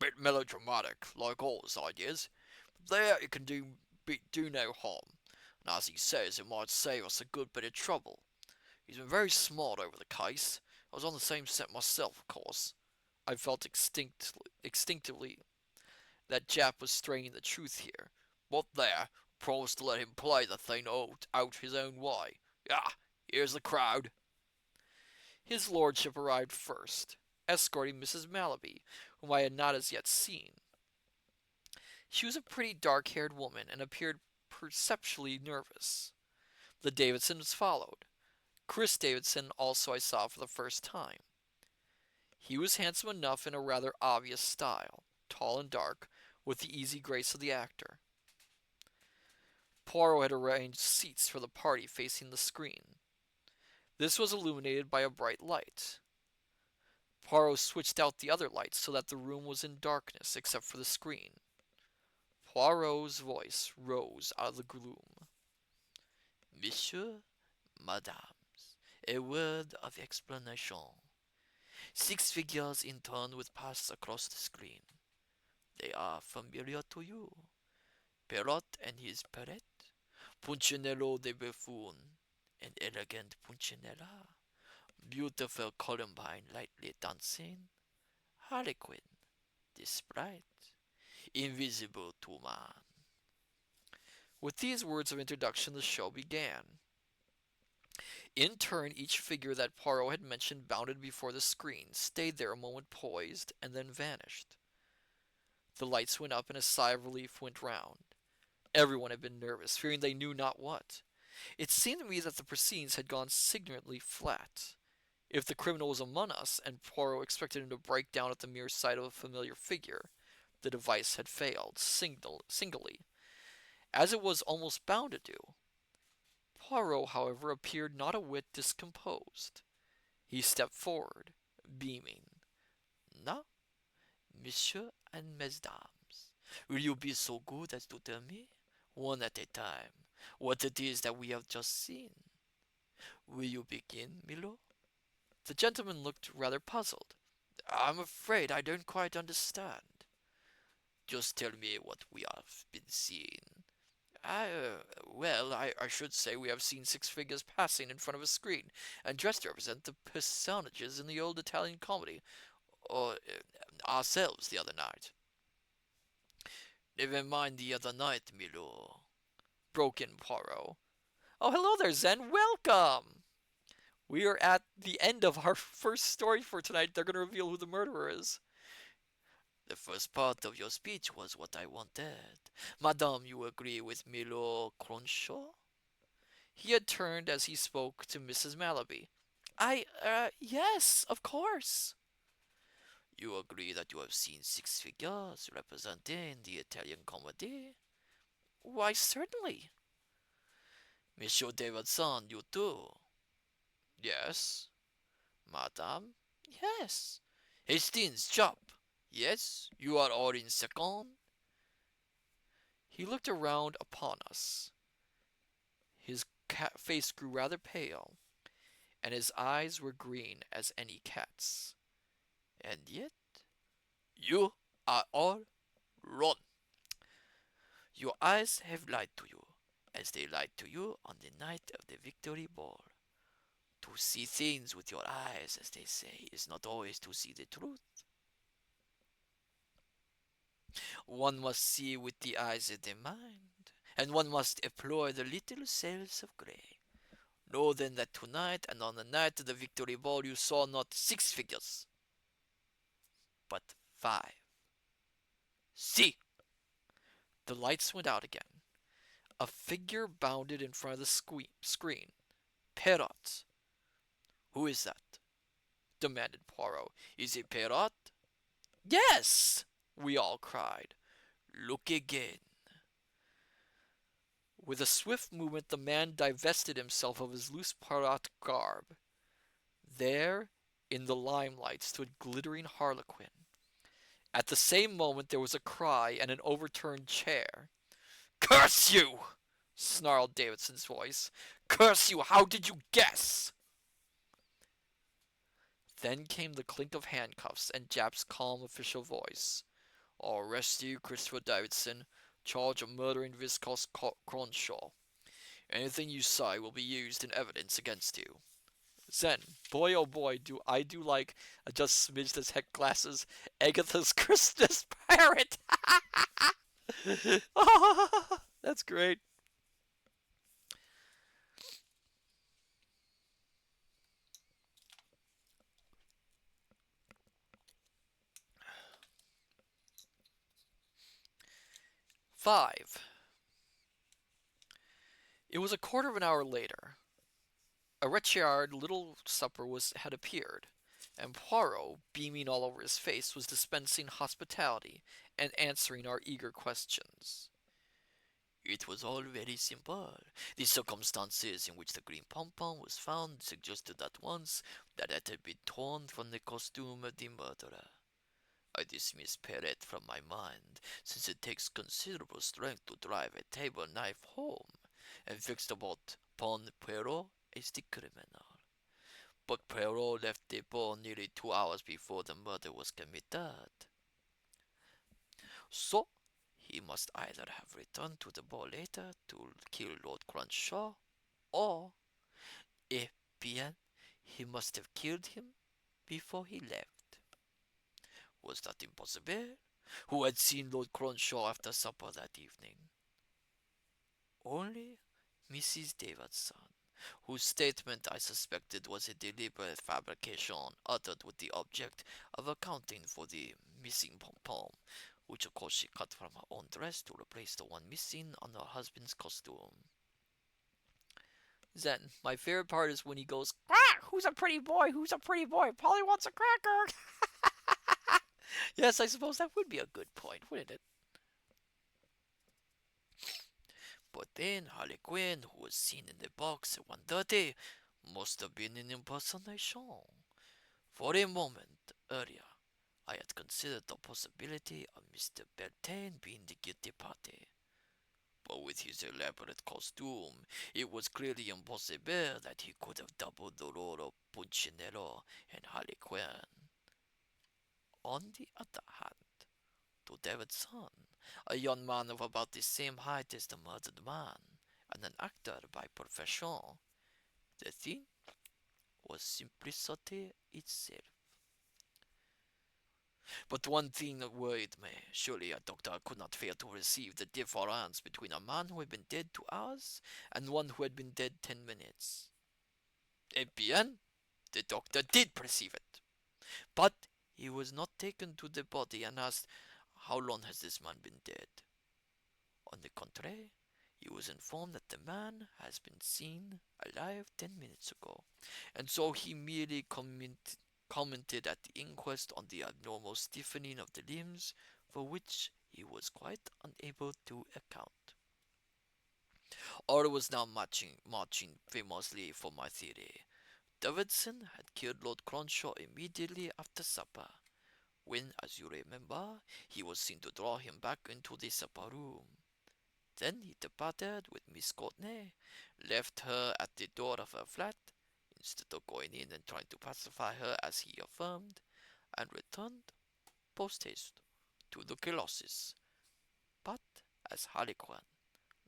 Bit melodramatic, like all his ideas. But there it can do no harm. And as he says, it might save us a good bit of trouble. He's been very smart over the case. I was on the same set myself, of course. I felt instinctively that Japp was straining the truth here. But there, promised to let him play the thing out his own way. Ah, here's the crowd. His lordship arrived first, escorting Mrs. Malaby, whom I had not as yet seen. She was a pretty dark-haired woman and appeared perceptibly nervous. The Davidsons followed. Chris Davidson also I saw for the first time. He was handsome enough in a rather obvious style, tall and dark, with the easy grace of the actor. Poirot had arranged seats for the party facing the screen. This was illuminated by a bright light. Poirot switched out the other lights so that the room was in darkness except for the screen. Poirot's voice rose out of the gloom. Monsieur, Mesdames, a word of explanation. 6 figures in turn would pass across the screen. They are familiar to you. Perrot and his parrot, Punchinello the buffoon, an elegant Punchinella, beautiful Columbine lightly dancing, Harlequin, the sprite, invisible to man. With these words of introduction, the show began. In turn, each figure that Poirot had mentioned bounded before the screen, stayed there a moment poised, and then vanished. The lights went up and a sigh of relief went round. Everyone had been nervous, fearing they knew not what. It seemed to me that the proceedings had gone singularly flat. If the criminal was among us, and Poirot expected him to break down at the mere sight of a familiar figure, the device had failed, singly, as it was almost bound to do. Poirot, however, appeared not a whit discomposed. He stepped forward, beaming. Now, Monsieur and Mesdames, will you be so good as to tell me, one at a time, what it is that we have just seen? Will you begin, Milo? The gentleman looked rather puzzled. I'm afraid I don't quite understand. Just tell me what we have been seeing. I should say we have seen 6 figures passing in front of a screen, and dressed to represent the personages in the old Italian comedy, or ourselves the other night. Never mind the other night, Milo, broke in Poirot. Oh, hello there, Zen. Welcome! We are at the end of our first story for tonight. They're going to reveal who the murderer is. The first part of your speech was what I wanted. Madame, you agree with Milo Cronshaw? He had turned as he spoke to Mrs. Malaby. Yes, of course. You agree that you have seen six figures representing the Italian comedy? Why, certainly. Monsieur Davidson, you too? Yes. Madame? Yes. Hastings, Chop? Yes. You are all in second? He looked around upon us. His face grew rather pale, and his eyes were green as any cat's. And yet, you are all wrong. Your eyes have lied to you, as they lied to you on the night of the Victory Ball. To see things with your eyes, as they say, is not always to see the truth. One must see with the eyes of the mind, and one must employ the little cells of grey. Know then that tonight and on the night of the Victory Ball you saw not six figures, but five. See! The lights went out again. A figure bounded in front of the screen. Poirot. Who is that? Demanded Poirot. Is it Poirot? Yes! We all cried. Look again. With a swift movement, the man divested himself of his loose Poirot garb. There, in the limelight, stood glittering Harlequin. At the same moment, there was a cry and an overturned chair. Curse you! Snarled Davidson's voice. Curse you! How did you guess? Then came the clink of handcuffs and Japp's calm official voice. I'll arrest you, Christopher Davidson, charge of murdering Viscount Cronshaw. Anything you say will be used in evidence against you. Zen, boy oh boy, do I do like just smidged as heck glasses Agatha's Christmas parrot. That's great. Five. It was a quarter of an hour later. A wretched little supper had appeared, and Poirot, beaming all over his face, was dispensing hospitality and answering our eager questions. It was all very simple. The circumstances in which the green pompon was found suggested at once that it had been torn from the costume of the murderer. I dismissed Perret from my mind, since it takes considerable strength to drive a table knife home, and fixed upon Poirot as the criminal. But Poirot left the ball nearly 2 hours before the murder was committed. So, he must either have returned to the ball later to kill Lord Cronshaw, or, eh bien, he must have killed him before he left. Was that impossible? Who had seen Lord Cronshaw after supper that evening? Only Mrs. Davidson, whose statement I suspected was a deliberate fabrication uttered with the object of accounting for the missing pom-pom, which of course she cut from her own dress to replace the one missing on her husband's costume. Then, my favorite part is when he goes, "Quack! Who's a pretty boy? Who's a pretty boy? Polly wants a cracker!" Yes, I suppose that would be a good point, wouldn't it? But then Harlequin, who was seen in the box at 1:30, must have been an impersonation. For a moment earlier, I had considered the possibility of Mr. Beltane being the guilty party. But with his elaborate costume, it was clearly impossible that he could have doubled the role of Punchinello and Harlequin. On the other hand, to Davidson, a young man of about the same height as the murdered man, and an actor by profession, the thing was simplicity itself. But one thing worried me. Surely a doctor could not fail to perceive the difference between a man who had been dead 2 hours and one who had been dead 10 minutes. Eh bien, the doctor did perceive it. But he was not taken to the body and asked, "How long has this man been dead?" On the contrary, he was informed that the man has been seen alive 10 minutes ago, and so he merely commented at the inquest on the abnormal stiffening of the limbs, for which he was quite unable to account. All was now marching famously for my theory. Davidson had killed Lord Cronshaw immediately after supper, when, as you remember, he was seen to draw him back into the supper room. Then he departed with Miss Courtney, left her at the door of her flat, instead of going in and trying to pacify her as he affirmed, and returned post haste to the Colossus, but as Harlequin,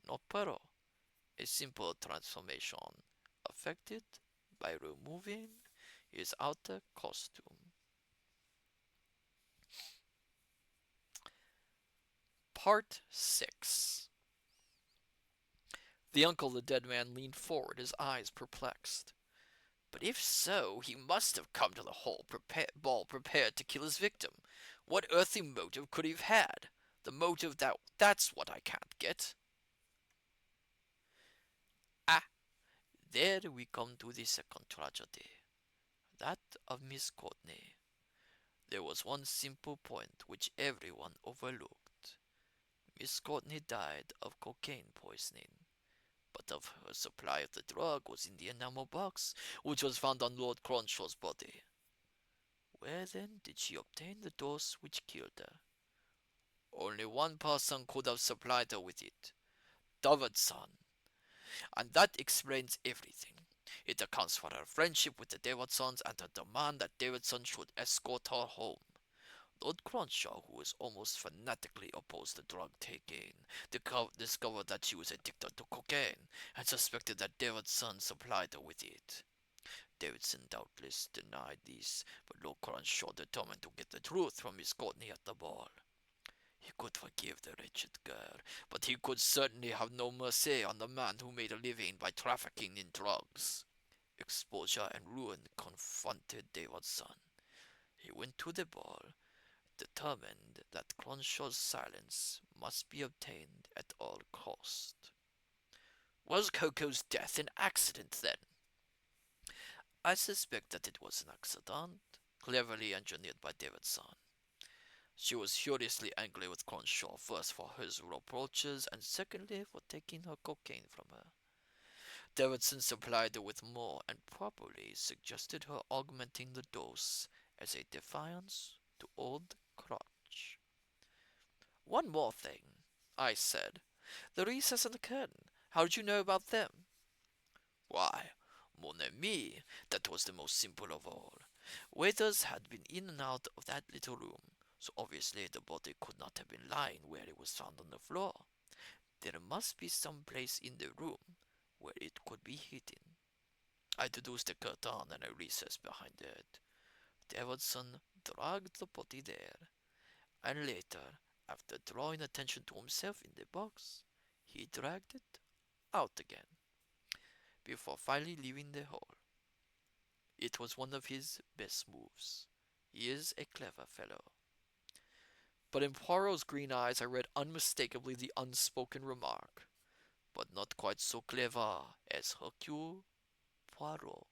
not Poirot, a simple transformation effected by removing his outer costume. Part 6. The uncle of the dead man leaned forward, his eyes perplexed. But if so, he must have come to the ball prepared to kill his victim. What earthly motive could he have had? The motive that's what I can't get. Ah, there we come to the second tragedy, that of Miss Courtney. There was one simple point which everyone overlooked. Miss Courtney died of cocaine poisoning, but of her supply of the drug was in the enamel box which was found on Lord Cronshaw's body. Where then did she obtain the dose which killed her? Only one person could have supplied her with it, Davidson, and that explains everything. It accounts for her friendship with the Davidsons and her demand that Davidson should escort her home. Lord Cronshaw, who was almost fanatically opposed to drug taking, discovered that she was addicted to cocaine and suspected that Davidson supplied her with it. Davidson doubtless denied this, but Lord Cronshaw determined to get the truth from Miss Courtney at the ball. He could forgive the wretched girl, but he could certainly have no mercy on the man who made a living by trafficking in drugs. Exposure and ruin confronted Davidson. He went to the ball, determined that Cronshaw's silence must be obtained at all cost. Was Coco's death an accident, then? I suspect that it was an accident, cleverly engineered by Davidson. She was furiously angry with Cronshaw, first for his reproaches, and secondly for taking her cocaine from her. Davidson supplied her with more, and probably suggested her augmenting the dose as a defiance to old Crotch. "One more thing," I said. "The recess and the curtain. How did you know about them?" "Why, mon ami, that was the most simple of all. Waiters had been in and out of that little room, so obviously the body could not have been lying where it was found on the floor. There must be some place in the room where it could be hidden. I deduced a curtain and a recess behind it. Davidson dragged the body there, and later, after drawing attention to himself in the box, he dragged it out again, before finally leaving the hall. It was one of his best moves. He is a clever fellow." But in Poirot's green eyes I read unmistakably the unspoken remark, "But not quite so clever as Hercule Poirot."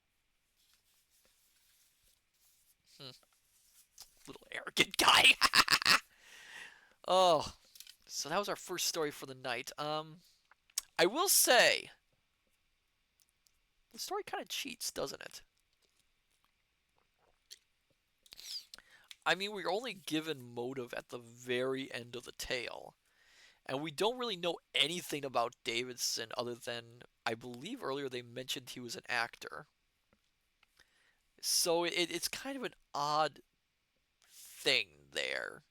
Hmm, little arrogant guy. Oh, so that was our first story for the night. I will say, the story kind of cheats, doesn't it? I mean, we're only given motive at the very end of the tale, and we don't really know anything about Davidson other than, I believe earlier they mentioned he was an actor. So it's kind of an odd thing there.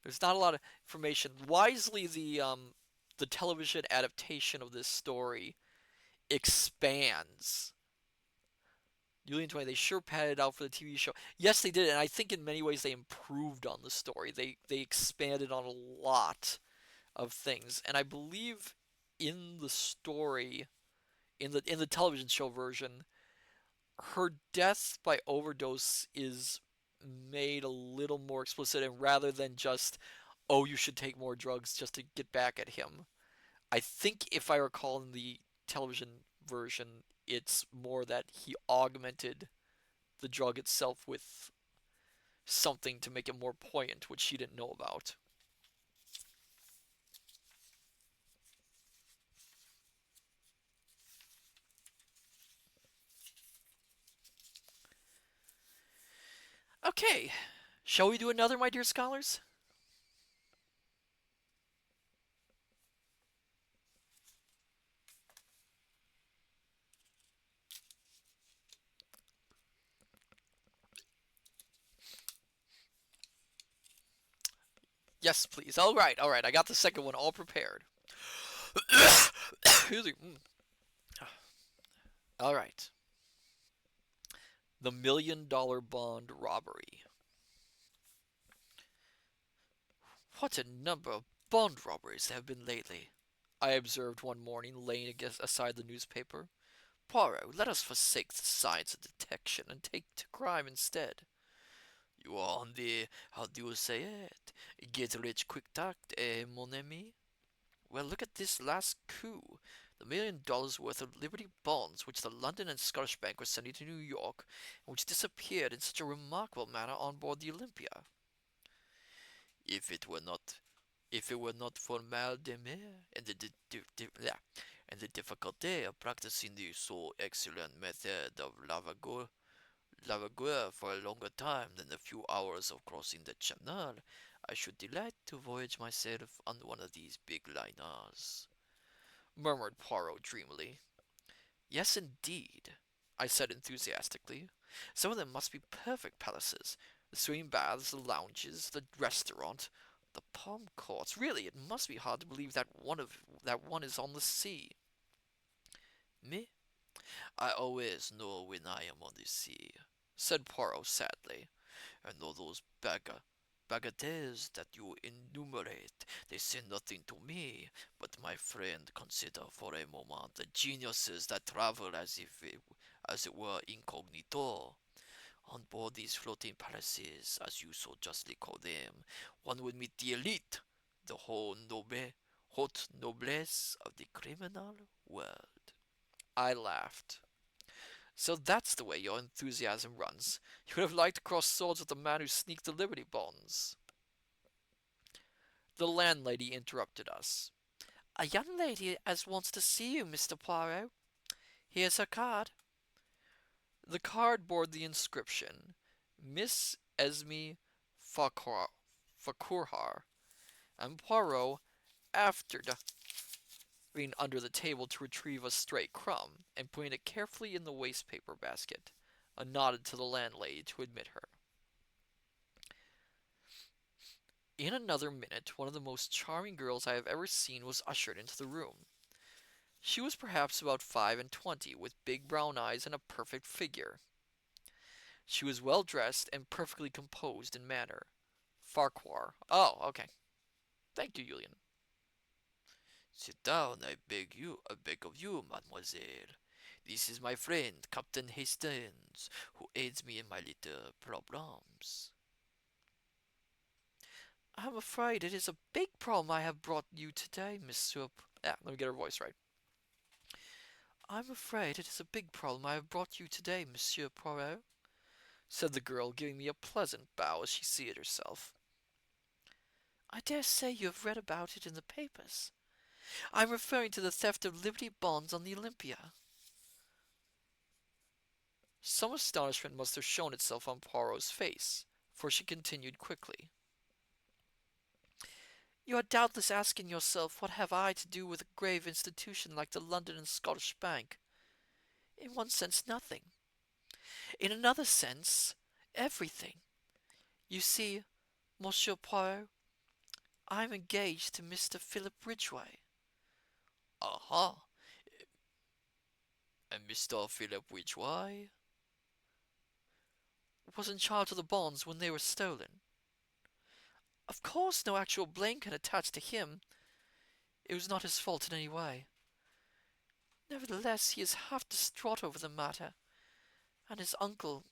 There's not a lot of information. Wisely, the television adaptation of this story expands Julian 20, they sure padded out for the TV show. Yes, they did, and I think in many ways they improved on the story. They expanded on a lot of things, and I believe in the story, in the television show version, her death by overdose is made a little more explicit, and rather than just, oh, you should take more drugs just to get back at him. I think if I recall in the television version, it's more that he augmented the drug itself with something to make it more poignant, which she didn't know about. Okay, shall we do another, my dear scholars? Yes, please. All right. I got the second one all prepared. All right. The $1 million bond robbery. What a number of bond robberies there have been lately, I observed one morning, laying aside the newspaper. Poirot, let us forsake the science of detection and take to crime instead. You are on the, how do you say it, get rich quick tact, eh, mon ami? Well, look at this last coup. The $1 million worth of Liberty bonds which the London and Scottish Bank were sending to New York, and which disappeared in such a remarkable manner on board the Olympia. If it were not, if it were not for mal de mer and the difficulty of practicing the so excellent method of lavageur for a longer time than a few hours of crossing the Channel, I should delight to voyage myself on one of these big liners, murmured Poirot dreamily. Yes, indeed, I said enthusiastically. Some of them must be perfect palaces. The swimming baths, the lounges, the restaurant, the palm courts. Really, it must be hard to believe that one is on the sea. Me? I always know when I am on the sea, said Poirot sadly, and all those bagatelles that you enumerate, they say nothing to me, but my friend, consider for a moment the geniuses that travel as it were incognito. On board these floating palaces, as you so justly call them, one would meet the elite, the haute noblesse of the criminal world. I laughed. So that's the way your enthusiasm runs. You would have liked to cross swords with the man who sneaked the Liberty bonds. The landlady interrupted us. A young lady as wants to see you, Mr. Poirot. Here's her card. The card bore the inscription, Miss Esme Farquhar, and Poirot, after diving under the table to retrieve a stray crumb and putting it carefully in the waste paper basket, nodded to the landlady to admit her. In another minute, one of the most charming girls I have ever seen was ushered into the room. She was perhaps about 5 and 20, with big brown eyes and a perfect figure. She was well dressed and perfectly composed in manner. Farquhar. Oh, okay. Thank you, Julian. Sit down, I beg of you, mademoiselle. This is my friend, Captain Hastings, who aids me in my little problems. I'm afraid it is a big problem I have brought you today, Monsieur. Let me get her voice right. I'm afraid it is a big problem I have brought you today, Monsieur Poirot, said the girl, giving me a pleasant bow as she seated herself. I dare say you have read about it in the papers. I'm referring to the theft of Liberty bonds on the Olympia. Some astonishment must have shown itself on Poirot's face, for she continued quickly. You are doubtless asking yourself what have I to do with a grave institution like the London and Scottish Bank. In one sense, nothing. In another sense, everything. You see, Monsieur Poirot, I am engaged to Mr. Philip Ridgway. Aha! And Mr. Philip Ridgway? was in charge of the bonds when they were stolen. Of course, no actual blame can attach to him. It was not his fault in any way. Nevertheless, he is half distraught over the matter, and his uncle,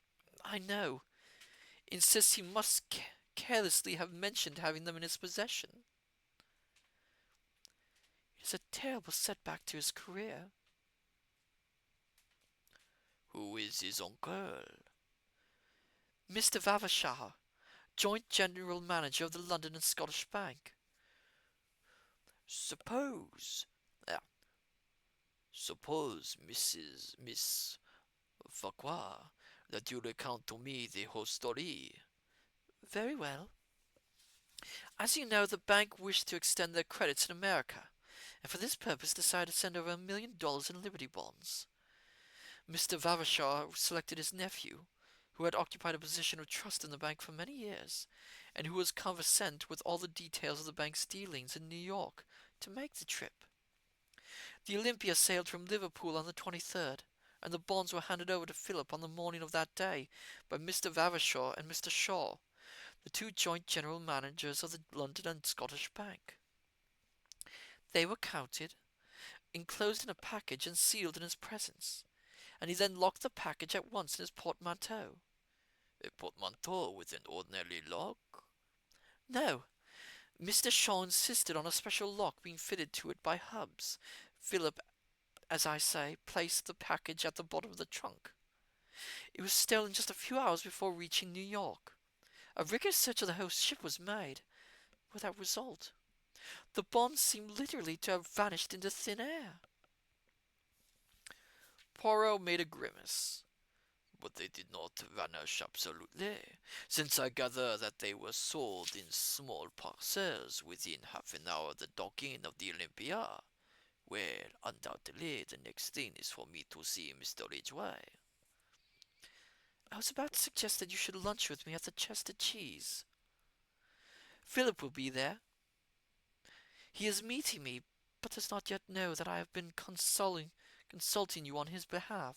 I know, insists he must carelessly have mentioned having them in his possession. It is a terrible setback to his career. Who is his uncle? Mr. Vavasor, joint general manager of the London and Scottish Bank. Suppose, ah, suppose, Miss Farquhar, that you recount to me the whole story. Very well. As you know, the bank wished to extend their credits in America, and for this purpose decided to send over $1 million in Liberty bonds. Mr. Vavasor selected his nephew, who had occupied a position of trust in the bank for many years, and who was conversant with all the details of the bank's dealings in New York, to make the trip. The Olympia sailed from Liverpool on the 23rd, and the bonds were handed over to Philip on the morning of that day by Mr. Vavasor and Mr. Shaw, the two joint general managers of the London and Scottish Bank. They were counted, enclosed in a package, and sealed in his presence, and he then locked the package at once in his portmanteau. A portmanteau with an ordinary lock? No, Mr. Shaw insisted on a special lock being fitted to it by Hubs. Philip, as I say, placed the package at the bottom of the trunk. It was stolen just a few hours before reaching New York. A rigorous search of the whole ship was made, without result. The bonds seemed literally to have vanished into thin air. Poirot made a grimace. But they did not vanish absolutely, since I gather that they were sold in small parcels within half an hour of the docking of the Olympia. Well, undoubtedly, the next thing is for me to see Mr. Ridgway. I was about to suggest that you should lunch with me at the Chester Cheese. Philip will be there. He is meeting me, but does not yet know that I have been consulting you on his behalf.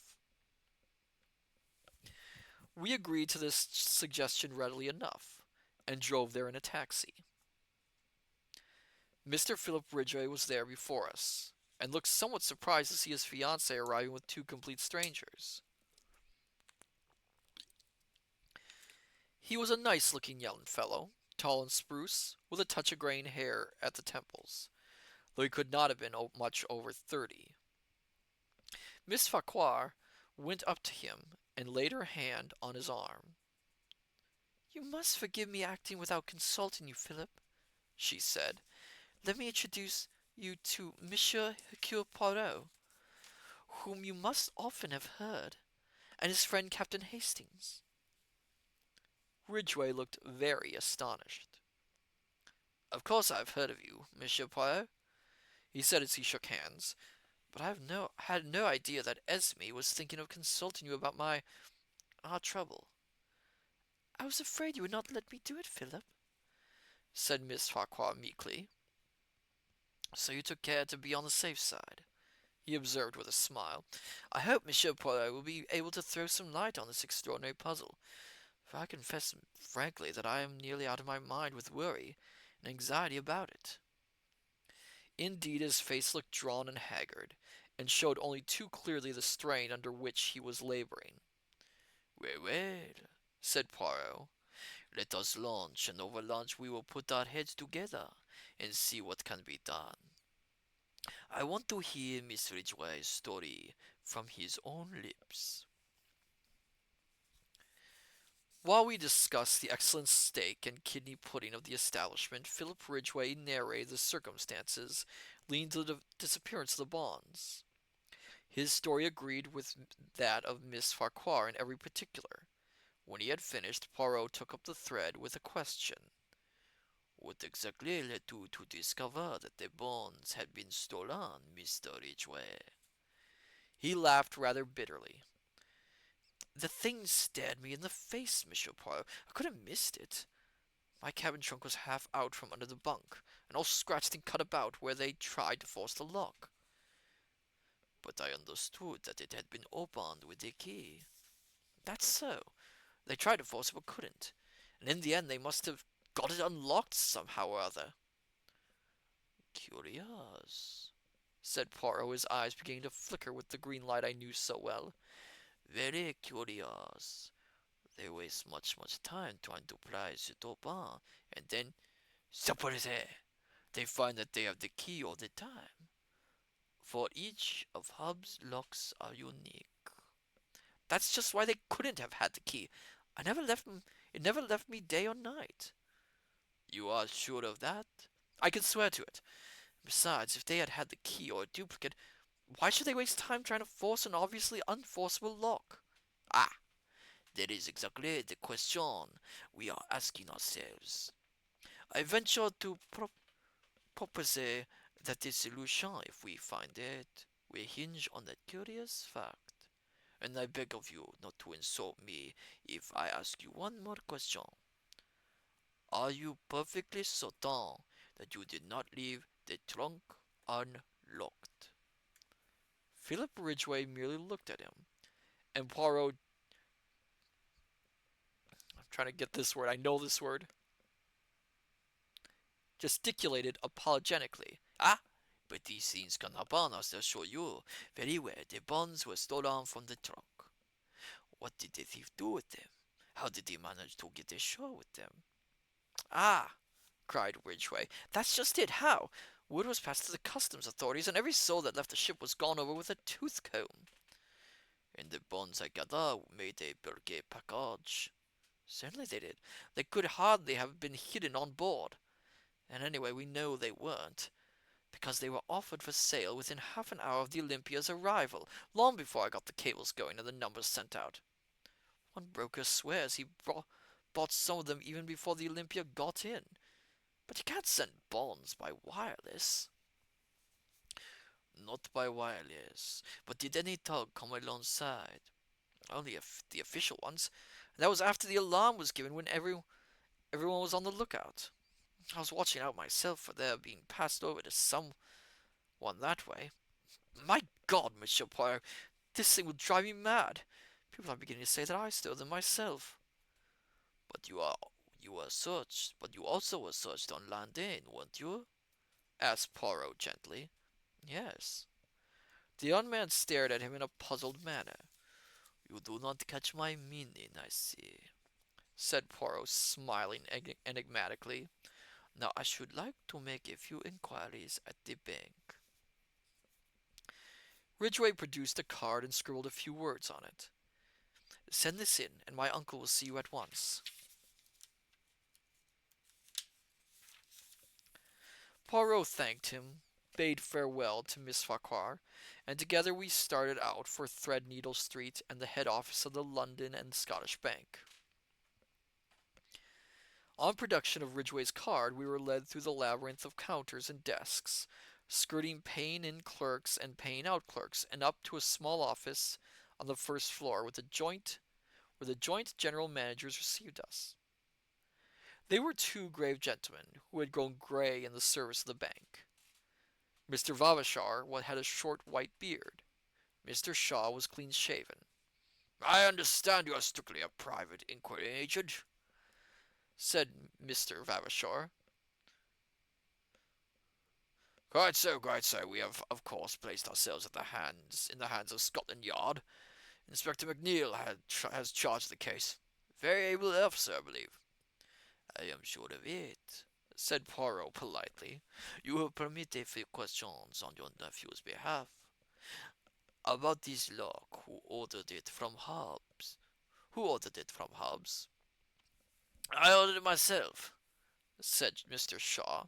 We agreed to this suggestion readily enough, and drove there in a taxi. Mr. Philip Ridgway was there before us, and looked somewhat surprised to see his fiancée arriving with two complete strangers. He was a nice-looking young fellow, tall and spruce, with a touch of graying hair at the temples, though he could not have been much over 30. Miss Farquhar went up to him and laid her hand on his arm. "You must forgive me acting without consulting you, Philip," she said. "Let me introduce you to Monsieur Hercule Poirot, whom you must often have heard, and his friend Captain Hastings." Ridgway looked very astonished. Of course I have heard of you, Monsieur Poirot, he said as he shook hands, "but I have had no idea that Esme was thinking of consulting you about our trouble." "I was afraid you would not let me do it, Philip," said Miss Farquhar meekly. "So you took care to be on the safe side," he observed with a smile. "I hope Monsieur Poirot will be able to throw some light on this extraordinary puzzle, for I confess frankly that I am nearly out of my mind with worry and anxiety about it." Indeed, his face looked drawn and haggard, and showed only too clearly the strain under which he was laboring. "Well, well," said Poirot, "let us lunch, and over lunch we will put our heads together and see what can be done. I want to hear Miss Ridgway's story from his own lips." While we discussed the excellent steak and kidney pudding of the establishment, Philip Ridgway narrated the circumstances leading to the disappearance of the bonds. His story agreed with that of Miss Farquhar in every particular. When he had finished, Poirot took up the thread with a question. "What exactly led you to discover that the bonds had been stolen, Mr. Ridgway?" He laughed rather bitterly. "The thing stared me in the face, Monsieur Poirot. I could have missed it. My cabin trunk was half out from under the bunk, and all scratched and cut about where they tried to force the lock." "But I understood that it had been opened with a key." "That's so. They tried to force it but couldn't, and in the end they must have got it unlocked somehow or other. Curious, said Poirot, his eyes beginning to flicker with the green light I knew so well. Very curious. They waste much time trying to prise it open, and then, surprise! They find that they have the key all the time. For each of Hub's locks are unique. That's just why they couldn't have had the key. I never left it never left me day or night. You are sure of that? I can swear to it. Besides, if they had had the key or a duplicate, why should they waste time trying to force an obviously unforceable lock? Ah, that is exactly the question we are asking ourselves. I venture to propose that the solution, if we find it, will hinge on that curious fact. And I beg of you not to insult me if I ask you one more question. Are you perfectly certain that you did not leave the trunk unlocked? Philip Ridgway merely looked at him, and Poirot, I'm trying to get this word, I know this word, gesticulated apologetically. Ah, but these things can happen, as I assure you. Very well, the bonds were stolen from the trunk. What did the thief do with them? How did he manage to get ashore with them? Ah, cried Ridgway, that's just it. How? Word was passed to the customs authorities, and every soul that left the ship was gone over with a tooth comb. And the bonds, I gather, made a burgee package. Certainly they did. They could hardly have been hidden on board. And anyway, we know they weren't, because they were offered for sale within half an hour of the Olympia's arrival, long before I got the cables going and the numbers sent out. One broker swears he bought some of them even before the Olympia got in. But you can't send bonds by wireless. Not by wireless. But did any tug come alongside? Only the official ones. And that was after the alarm was given when everyone was on the lookout. I was watching out myself for their being passed over to someone that way. My God, Monsieur Poirot, this thing will drive me mad. People are beginning to say that I stole them myself. But you were searched. But you also were searched on landing, weren't you? Asked Poirot gently. Yes. The young man stared at him in a puzzled manner. You do not catch my meaning, I see, said Poirot, smiling enigmatically. Now I should like to make a few inquiries at the bank. Ridgway produced a card and scribbled a few words on it. Send this in, and my uncle will see you at once. Poirot thanked him, bade farewell to Miss Farquhar, and together we started out for Threadneedle Street and the head office of the London and Scottish Bank. On production of Ridgway's card, we were led through the labyrinth of counters and desks, skirting paying-in clerks and paying-out clerks, and up to a small office on the first floor where the joint general managers received us. They were two grave gentlemen who had grown grey in the service of the bank. Mr. Vavasor had a short white beard. Mr. Shaw was clean-shaven. I understand you are strictly a private inquiry agent, said Mr. Vavasor. Quite so, quite so. We have, of course, placed ourselves in the hands of Scotland Yard. Inspector McNeil has charged the case. Very able officer, I believe. I am sure of it, said Poirot politely. You will permit a few questions on your nephew's behalf. About this lock, who ordered it from Hobbs? Who ordered it from Hobbs? I ordered it myself, said Mr. Shaw.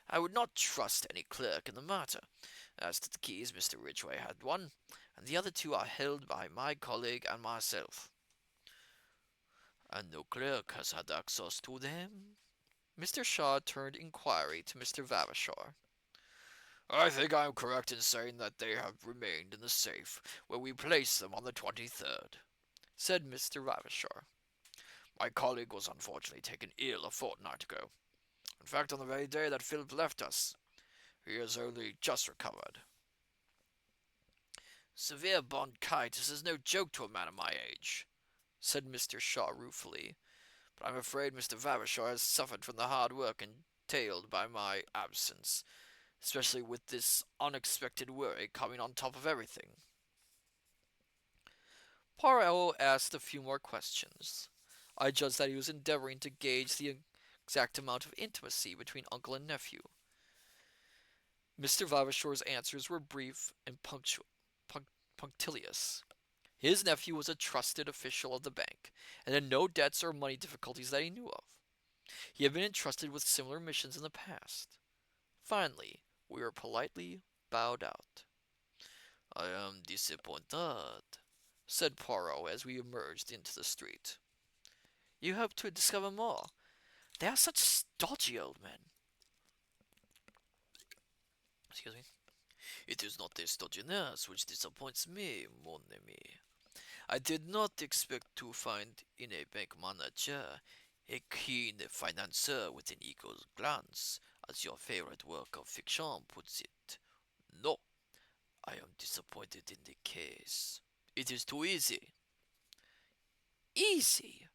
I would not trust any clerk in the matter. As to the keys, Mr. Ridgway had one, and the other two are held by my colleague and myself. And no clerk has had access to them? Mr. Shaw turned inquiry to Mr. Vavasor. I think I am correct in saying that they have remained in the safe where we placed them on the 23rd, said Mr. Vavasor. My colleague was unfortunately taken ill a fortnight ago. In fact, on the very day that Philip left us. He has only just recovered. Severe bronchitis is no joke to a man of my age, said Mr. Shaw ruefully, "but I'm afraid Mr. Vavasor has suffered from the hard work entailed by my absence, especially with this unexpected worry coming on top of everything." Poirot asked a few more questions. I judged that he was endeavoring to gauge the exact amount of intimacy between uncle and nephew. Mr. Vavasor's answers were brief and punctilious. His nephew was a trusted official of the bank, and had no debts or money difficulties that he knew of. He had been entrusted with similar missions in the past. Finally, we were politely bowed out. "I am disappointed," said Poirot as we emerged into the street. "You hope to discover more. They are such stodgy old men." Excuse me. "It is not their stodginess which disappoints me, mon ami. I did not expect to find in a bank manager a keen financier with an eagle's glance, as your favorite work of fiction puts it. No, I am disappointed in the case. It is too easy." "Easy?"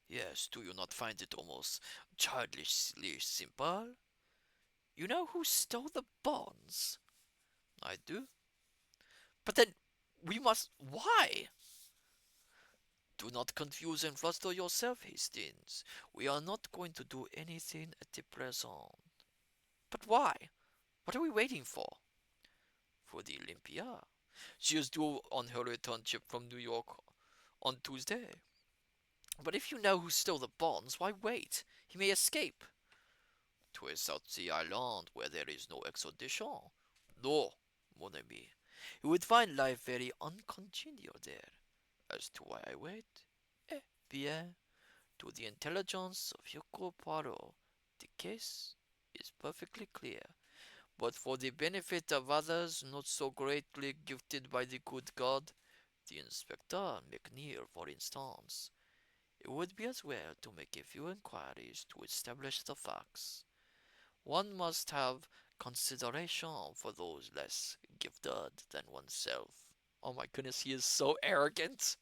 "Yes, do you not find it almost childishly simple?" "You know who stole the bonds?" "I do." "But then we must. Why?" "Do not confuse and fluster yourself, Hastings. We are not going to do anything at the present." "But why? What are we waiting for?" "For the Olympia. She is due on her return trip from New York on Tuesday." "But if you know who stole the bonds, why wait? He may escape." "To a South Sea island where there is no extradition. No, mon ami. You would find life very uncongenial there. As to why I wait, eh bien, to the intelligence of Hercule Poirot, the case is perfectly clear. But for the benefit of others not so greatly gifted by the good God, the Inspector McNear, for instance, it would be as well to make a few inquiries to establish the facts. One must have consideration for those less gifted than oneself." Oh my goodness, he is so arrogant.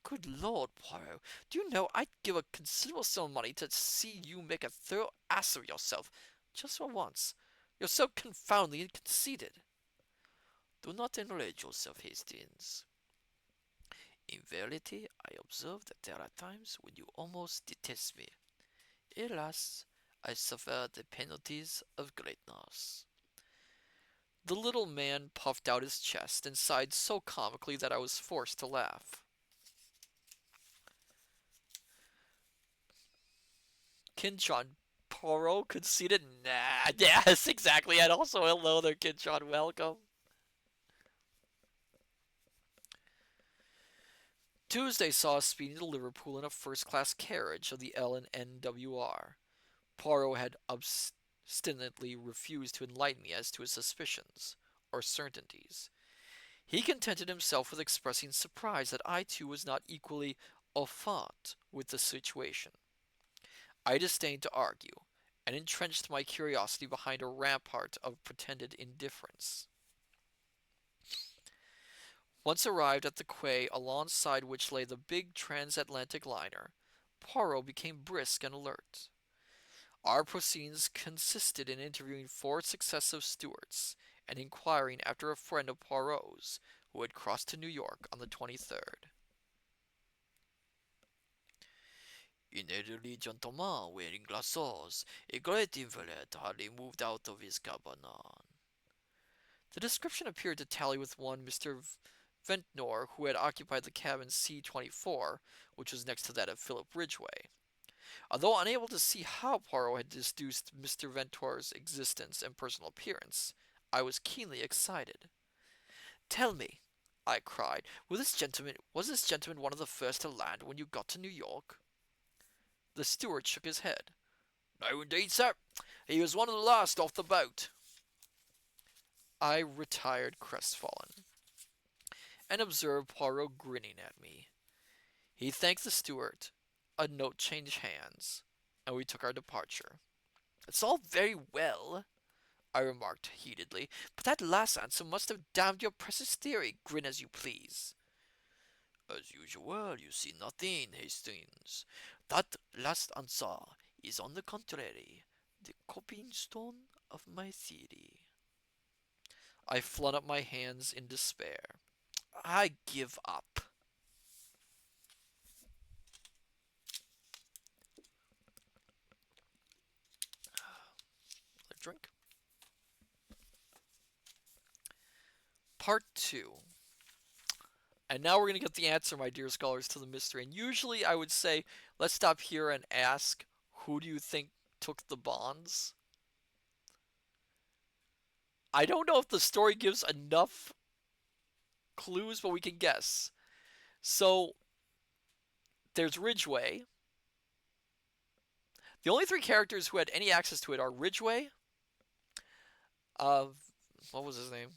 "Good Lord, Poirot, do you know I'd give a considerable sum of money to see you make a thorough ass of yourself, just for once. You're so confoundedly conceited." "Do not enrage yourself, Hastings. In reality, I observe that there are times when you almost detest me. Alas, I suffer the penalties of greatness." The little man puffed out his chest and sighed so comically that I was forced to laugh. Kinchon, Poirot conceded, "Nah, yes, exactly, and also hello there, Kinchon, welcome." Tuesday saw us speeding to Liverpool in a first-class carriage of the L&N WR. Poirot had obstinately refused to enlighten me as to his suspicions, or certainties. He contented himself with expressing surprise that I too was not equally au fait with the situation. I disdained to argue, and entrenched my curiosity behind a rampart of pretended indifference. Once arrived at the quay alongside which lay the big transatlantic liner, Poirot became brisk and alert. Our proceedings consisted in interviewing four successive stewards, and inquiring after a friend of Poirot's who had crossed to New York on the 23rd. "An elderly gentleman wearing glasses, a great invalid, hardly moved out of his cabanon." The description appeared to tally with one Mr. Ventnor, who had occupied the cabin C-24, which was next to that of Philip Ridgway. Although unable to see how Poirot had deduced Mr. Ventor's existence and personal appearance, I was keenly excited. "Tell me," I cried, was this gentleman one of the first to land when you got to New York?" The steward shook his head. "No, indeed, sir. He was one of the last off the boat." I retired crestfallen, and observed Poirot grinning at me. He thanked the steward, a note changed hands, and we took our departure. "It's all very well," I remarked heatedly, "but that last answer must have damned your precious theory, grin as you please." As usual, you see nothing, Hastings. That last answer is, on the contrary, the coping stone of my theory. I flung up my hands in despair. I give up. A drink. Part 2. And now we're going to get the answer, my dear scholars, to the mystery. And usually I would say, let's stop here and ask, who do you think took the bonds? I don't know if the story gives enough clues, but we can guess. So there's Ridgway. The only three characters who had any access to it are Ridgway. Uh, what was his name?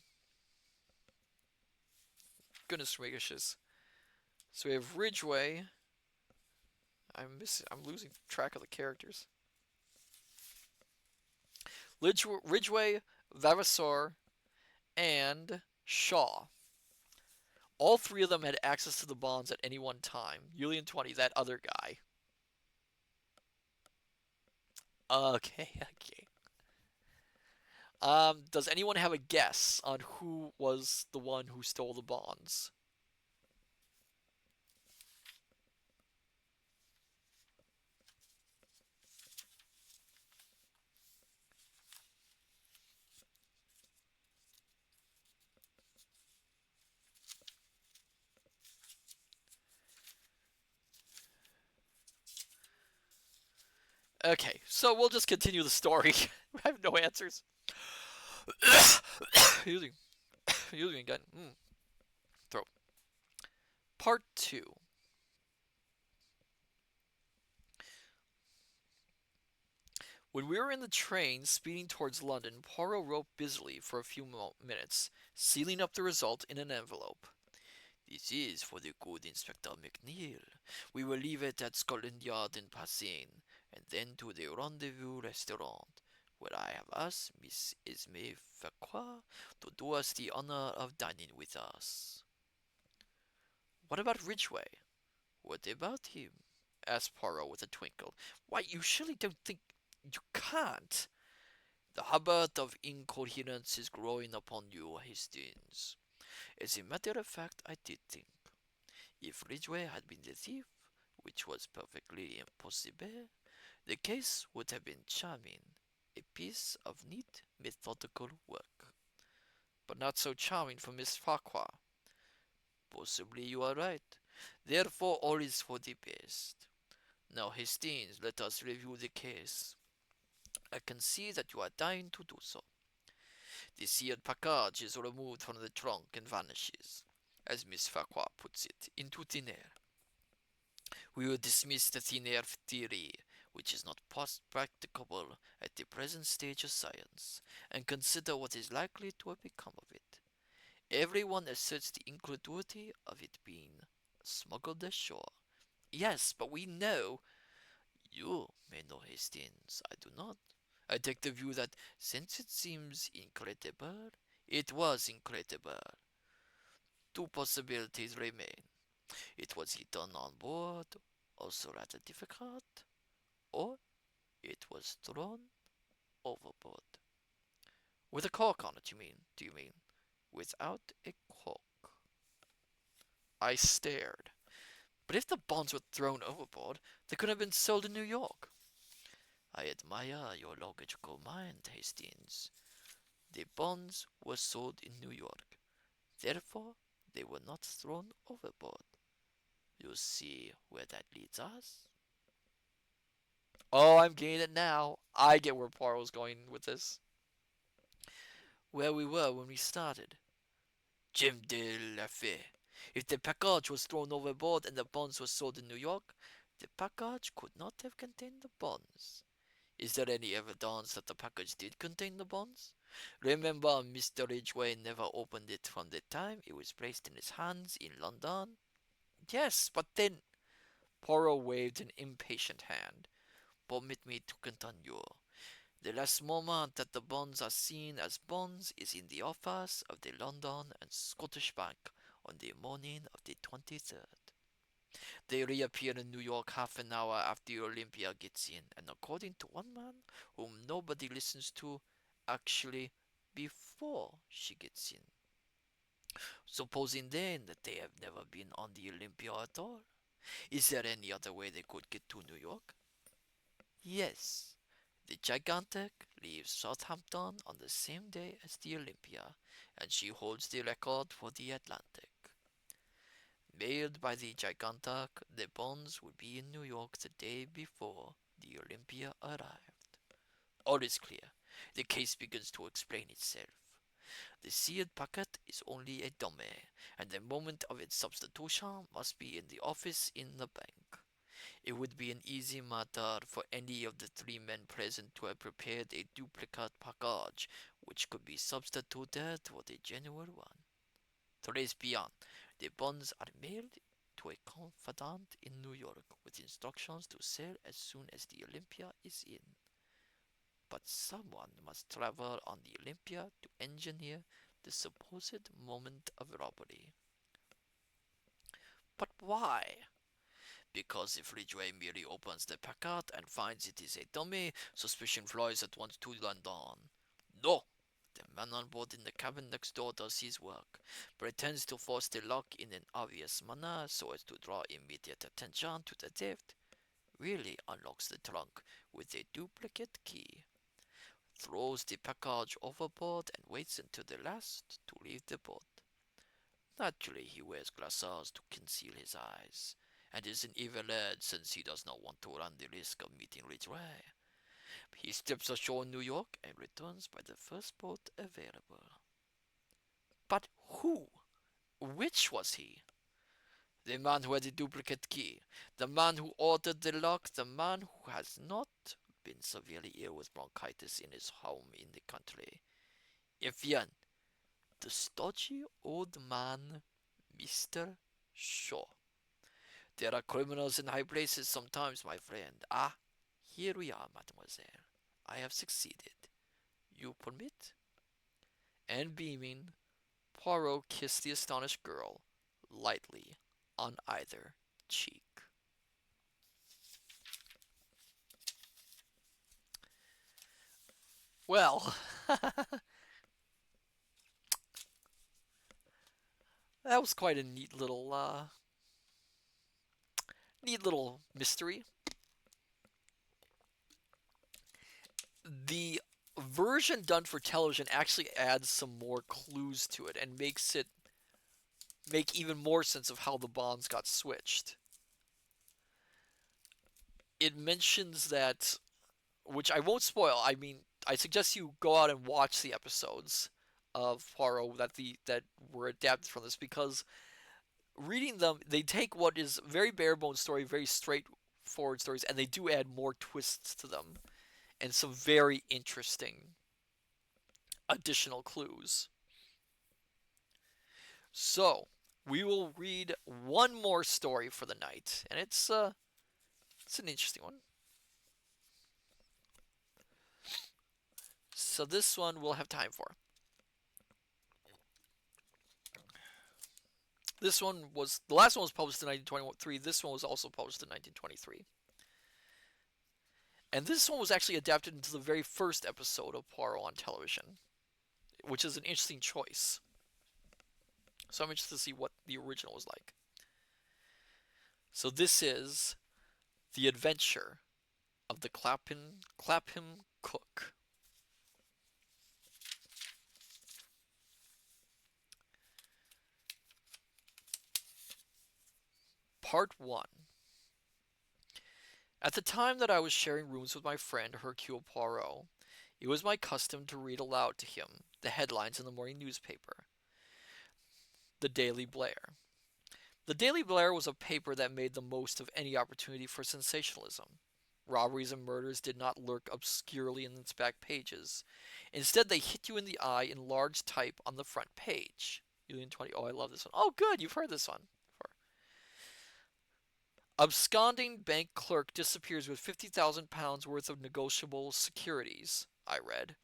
Goodness gracious. So we have Ridgway. I'm losing track of the characters. Ridgway, Vavasor, and Shaw. All three of them had access to the bonds at any one time. Julian 20, that other guy. Okay, okay. Does anyone have a guess on who was the one who stole the bonds? Okay, so we'll just continue the story. I have no answers. using, using again. Throat. Part 2. When we were in the train speeding towards London, Poirot wrote busily for a few minutes, sealing up the result in an envelope. This is for the good Inspector McNeil. We will leave it at Scotland Yard in passing, and then to the Rendezvous restaurant, where I have asked Miss Esme Facroix to do us the honor of dining with us. What about Ridgway? What about him? Asked Poirot with a twinkle. Why, you surely don't think you can't? The habit of incoherence is growing upon you, Hastings. As a matter of fact, I did think. If Ridgway had been the thief, which was perfectly impossible, the case would have been charming, a piece of neat, methodical work. But not so charming for Miss Farquhar. Possibly you are right. Therefore, all is for the best. Now, Hastings, let us review the case. I can see that you are dying to do so. The sealed package is removed from the trunk and vanishes, as Miss Farquhar puts it, into thin air. We will dismiss the thin air theory, which is not practicable at the present stage of science, and consider what is likely to have become of it. Everyone asserts the incredulity of it being smuggled ashore. Yes, but we know. You may know, Hastings. I do not. I take the view that since it seems incredible, it was incredible. Two possibilities remain. It was hidden on board, also rather difficult, or it was thrown overboard. With a cork on it, do you mean? Without a cork. I stared. But if the bonds were thrown overboard, they could have been sold in New York. I admire your logical mind, Hastings. The bonds were sold in New York. Therefore, they were not thrown overboard. You see where that leads us? Oh, I'm getting it now. I get where Poirot's going with this. Where we were when we started. Jim de la Fay. If the package was thrown overboard and the bonds were sold in New York, the package could not have contained the bonds. Is there any evidence that the package did contain the bonds? Remember, Mr. Ridgway never opened it from the time it was placed in his hands in London? Yes, but then. Poirot waved an impatient hand. Permit me to continue. The last moment that the bonds are seen as bonds is in the office of the London and Scottish Bank on the morning of the 23rd. They reappear in New York half an hour after Olympia gets in, and according to one man whom nobody listens to, actually before she gets in. Supposing then that they have never been on the Olympia at all, is there any other way they could get to New York? Yes. The Gigantic leaves Southampton on the same day as the Olympia, and she holds the record for the Atlantic. Mailed by the Gigantic, the bonds would be in New York the day before the Olympia arrived. All is clear. The case begins to explain itself. The sealed packet is only a dummy, and the moment of its substitution must be in the office in the bank. It would be an easy matter for any of the three men present to have prepared a duplicate package which could be substituted for the genuine one. Trace beyond, the bonds are mailed to a confidant in New York with instructions to sell as soon as the Olympia is in. But someone must travel on the Olympia to engineer the supposed moment of robbery. But why? Because if Ridgway merely opens the packet and finds it is a dummy, suspicion flies at once to London. No! The man on board in the cabin next door does his work, pretends to force the lock in an obvious manner so as to draw immediate attention to the theft, really unlocks the trunk with a duplicate key, throws the package overboard and waits until the last to leave the boat. Naturally, he wears glasses to conceal his eyes, and is an evil lad since he does not want to run the risk of meeting Ridgway. He steps ashore in New York and returns by the first boat available. But who? Which was he? The man who had the duplicate key, the man who ordered the lock, the man who has not been severely ill with bronchitis in his home in the country. Evian, the stodgy old man, Mr. Shaw. There are criminals in high places sometimes, my friend. Ah, here we are, mademoiselle. I have succeeded. You permit? And beaming, Poirot kissed the astonished girl lightly on either cheek. Well, that was quite a neat little mystery. The version done for television actually adds some more clues to it and makes it make even more sense of how the bonds got switched. It mentions that, which I won't spoil. I mean, I suggest you go out and watch the episodes of Poirot that were adapted from this because reading them, they take what is very bare bones story, very straightforward stories, and they do add more twists to them and some very interesting additional clues. So we will read one more story for the night, and it's an interesting one. So this one we'll have time for. This one was the last one was published in 1923. This one was also published in 1923. And this one was actually adapted into the very first episode of Poirot on television, which is an interesting choice. So I'm interested to see what the original was like. So this is The Adventure of the Clapham Cook. Part 1. At the time that I was sharing rooms with my friend Hercule Poirot, it was my custom to read aloud to him the headlines in the morning newspaper, the Daily Blair. The Daily Blair was a paper that made the most of any opportunity for sensationalism. Robberies and murders did not lurk obscurely in its back pages. Instead, they hit you in the eye in large type on the front page. Union 20. Oh, I love this one. Oh, good. You've heard this one before. Absconding bank clerk disappears with £50,000 worth of negotiable securities, I read.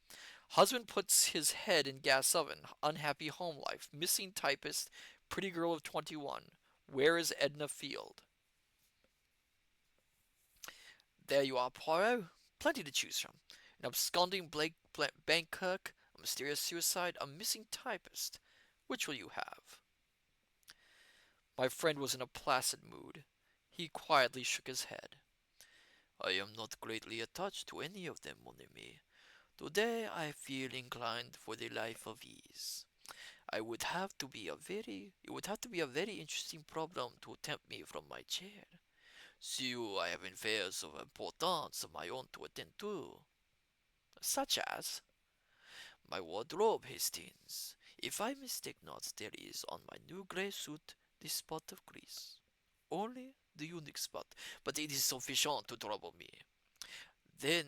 Husband puts his head in gas oven. Unhappy home life. Missing typist. Pretty girl of 21. Where is Edna Field? There you are, Poirot. Plenty to choose from. An absconding bank clerk, a mysterious suicide, a missing typist. Which will you have? My friend was in a placid mood. He quietly shook his head. I am not greatly attached to any of them, mon ami. Today I feel inclined for the life of ease. It would have to be a very interesting problem to tempt me from my chair. See, I have affairs of importance of my own to attend to. Such as? My wardrobe, Hastings. If I mistake not, there is on my new grey suit the spot of grease. Only the unique spot, but it is sufficient to trouble me. Then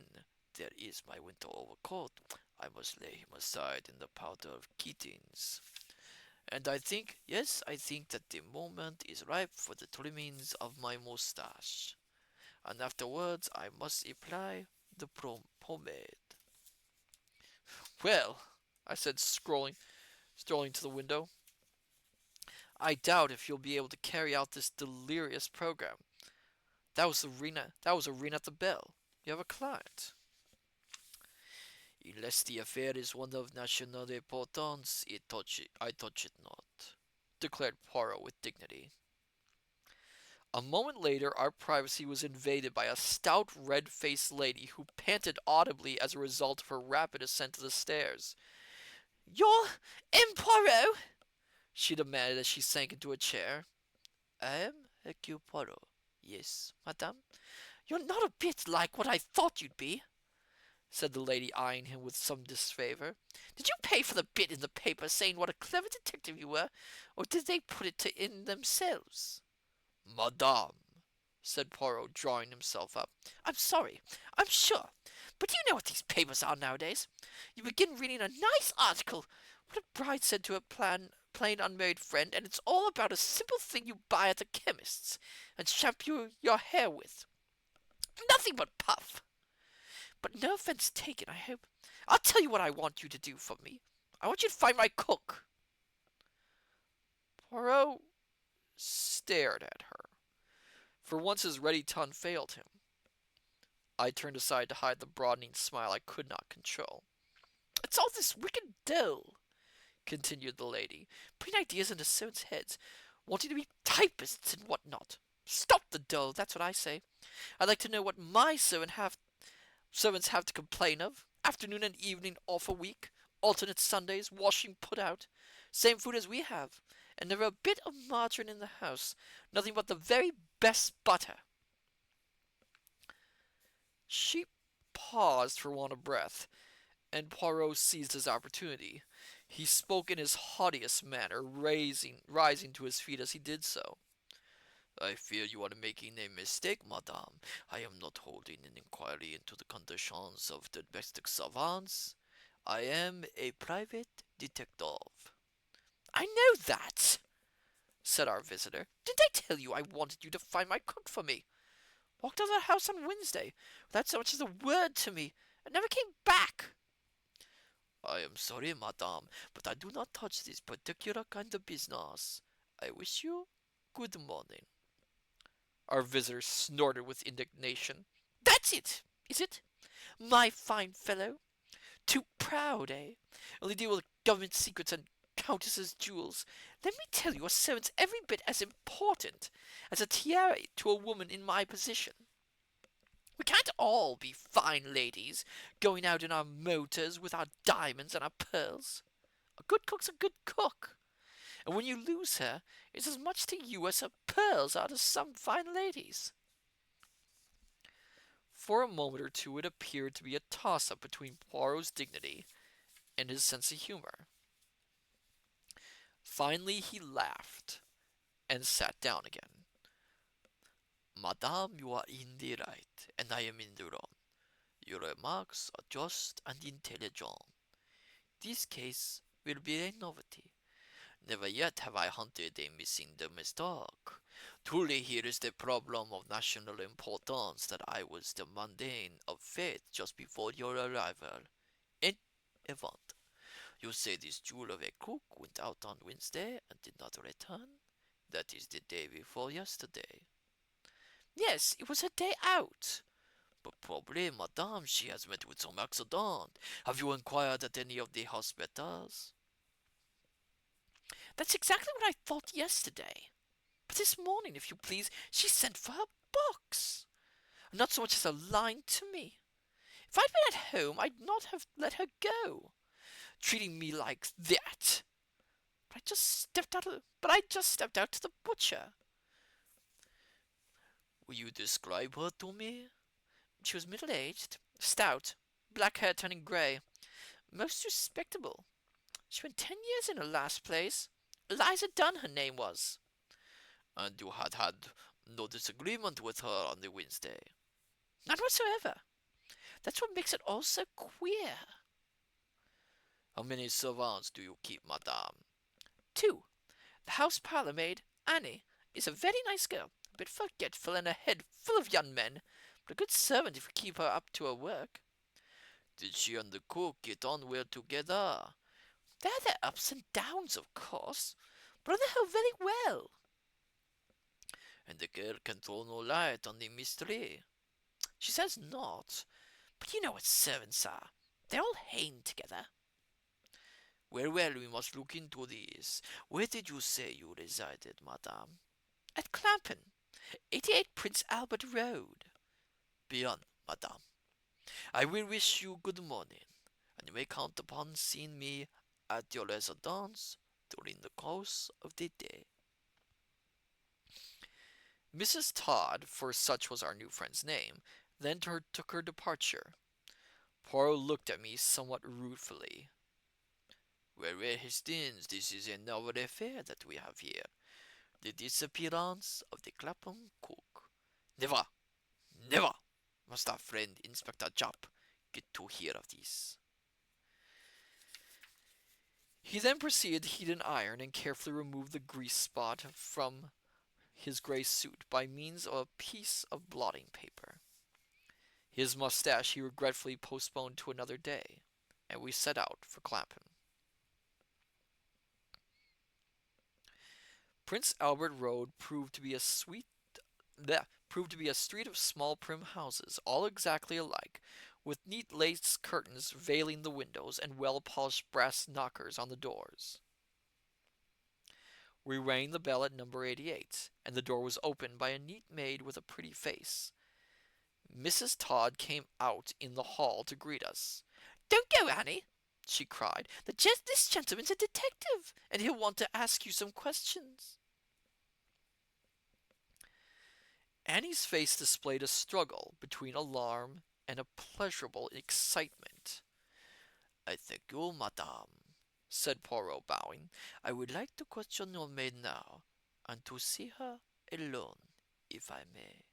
there is my winter overcoat. I must lay him aside in the powder of Keating's. And I think that the moment is ripe for the trimmings of my moustache. And afterwards I must apply the pomade. Well, I said, strolling to the window, I doubt if you'll be able to carry out this delirious program. That was a ring at the bell. You have a client. Unless the affair is one of national importance, I touch it not, Declared Poirot with dignity. A moment later, our privacy was invaded by a stout, red-faced lady who panted audibly as a result of her rapid ascent to the stairs. "You're in, Poirot?" she demanded as she sank into a chair. I am Hercule Poirot. Yes, madame. "You're not a bit like what I thought you'd be," said the lady, eyeing him with some disfavor. "Did you pay for the bit in the paper saying what a clever detective you were, or did they put it in themselves?" Madame, said Poirot, drawing himself up. "I'm sorry, I'm sure. But you know what these papers are nowadays. You begin reading a nice article, what a bride said to her plain unmarried friend, and it's all about a simple thing you buy at the chemist's and shampoo your hair with. Nothing but puff. But no offense taken, I hope. I'll tell you what I want you to do for me. I want you to find my cook." Poirot stared at her. For once his ready tongue failed him. I turned aside to hide the broadening smile I could not control. "It's all this wicked dough," continued the lady, "putting ideas into servants' heads, wanting to be typists and what not. Stop the dough, that's what I say. I'd like to know what my servants have to complain of. Afternoon and evening off a week, alternate Sundays, washing put out, same food as we have, and never a bit of margarine in the house, nothing but the very best butter." She paused for want of breath, and Poirot seized his opportunity. He spoke in his haughtiest manner, rising to his feet as he did so. I fear you are making a mistake, madame. I am not holding an inquiry into the conditions of domestic servants. I am a private detective. "I know that," said our visitor. "Didn't I tell you I wanted you to find my cook for me? Walked out of the house on Wednesday without so much as a word to me, and never came back." I am sorry, madame, but I do not touch this particular kind of business. I wish you good morning. Our visitor snorted with indignation. "That's it, is it? My fine fellow? Too proud, eh? Only deal with government secrets and countesses' jewels. Let me tell you, a servant's every bit as important as a tiara to a woman in my position. We can't all be fine ladies, going out in our motors with our diamonds and our pearls. A good cook's a good cook, and when you lose her, it's as much to you as her pearls are to some fine ladies." For a moment or two it appeared to be a toss-up between Poirot's dignity and his sense of humor. Finally he laughed and sat down again. Madame, you are in the right, and I am in the wrong. Your remarks are just and intelligent. This case will be a novelty. Never yet have I hunted a missing domestic. Truly, here is the problem of national importance that I was demanding of fate just before your arrival. In event, you say this jewel of a cook went out on Wednesday and did not return? That is the day before yesterday. "Yes, it was her day out," But probably, madame, she has met with some accident. Have you inquired at any of the hospitals? That's exactly what I thought yesterday. But this morning, if you please, she sent for her box. Not so much as a line to me. If I'd been at home, I'd not have let her go. Treating me like that. But I just stepped out to the butcher. Will you describe her to me? She was middle-aged, stout, black hair turning grey, most respectable. She spent 10 years in her last place. Eliza Dunn, her name was. And you had had no disagreement with her on the Wednesday? None whatsoever. That's what makes it all so queer. How many servants do you keep, madame? Two. The house parlour maid, Annie, is a very nice girl, a bit forgetful and a head full of young men, but a good servant if you keep her up to her work. Did she and the cook get on well together? There are their ups and downs, of course, but on the whole very well. And the girl can throw no light on the mystery? She says not, but you know what servants are. They all hang together. Well, well, we must look into this. Where did you say you resided, madame? At Clapham, 88 Prince Albert Road. Bien, madame. I will wish you good morning, and you may count upon seeing me at your residence during the course of the day. Mrs. Todd, for such was our new friend's name, then took her departure. Poirot looked at me somewhat ruefully. Well, well, Hastings, this is a novel affair that we have here. The disappearance of the Clapham cook. Never, never must our friend Inspector Jupp get to hear of this. He then proceeded to heat an iron and carefully remove the grease spot from his grey suit by means of a piece of blotting paper. His moustache he regretfully postponed to another day, and we set out for Clapham. Prince Albert Road proved to be a street of small prim houses, all exactly alike, with neat lace curtains veiling the windows and well-polished brass knockers on the doors. We rang the bell at number 88, and the door was opened by a neat maid with a pretty face. Mrs. Todd came out in the hall to greet us. "Don't go, Annie," she cried. "This gentleman's a detective, and he'll want to ask you some questions." Annie's face displayed a struggle between alarm and a pleasurable excitement. I thank you, madame, said Poirot, bowing. I would like to question your maid now, and to see her alone, if I may.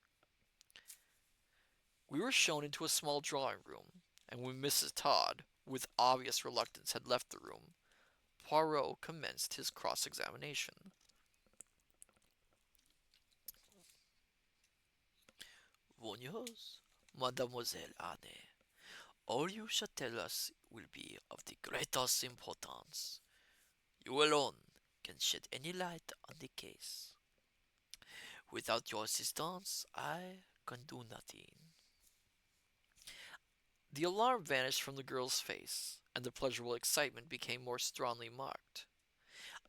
We were shown into a small drawing room, and when Mrs. Todd, with obvious reluctance, had left the room, Poirot commenced his cross-examination. Voyons, Mademoiselle Anne, all you shall tell us will be of the greatest importance. You alone can shed any light on the case. Without your assistance, I can do nothing. The alarm vanished from the girl's face, and the pleasurable excitement became more strongly marked.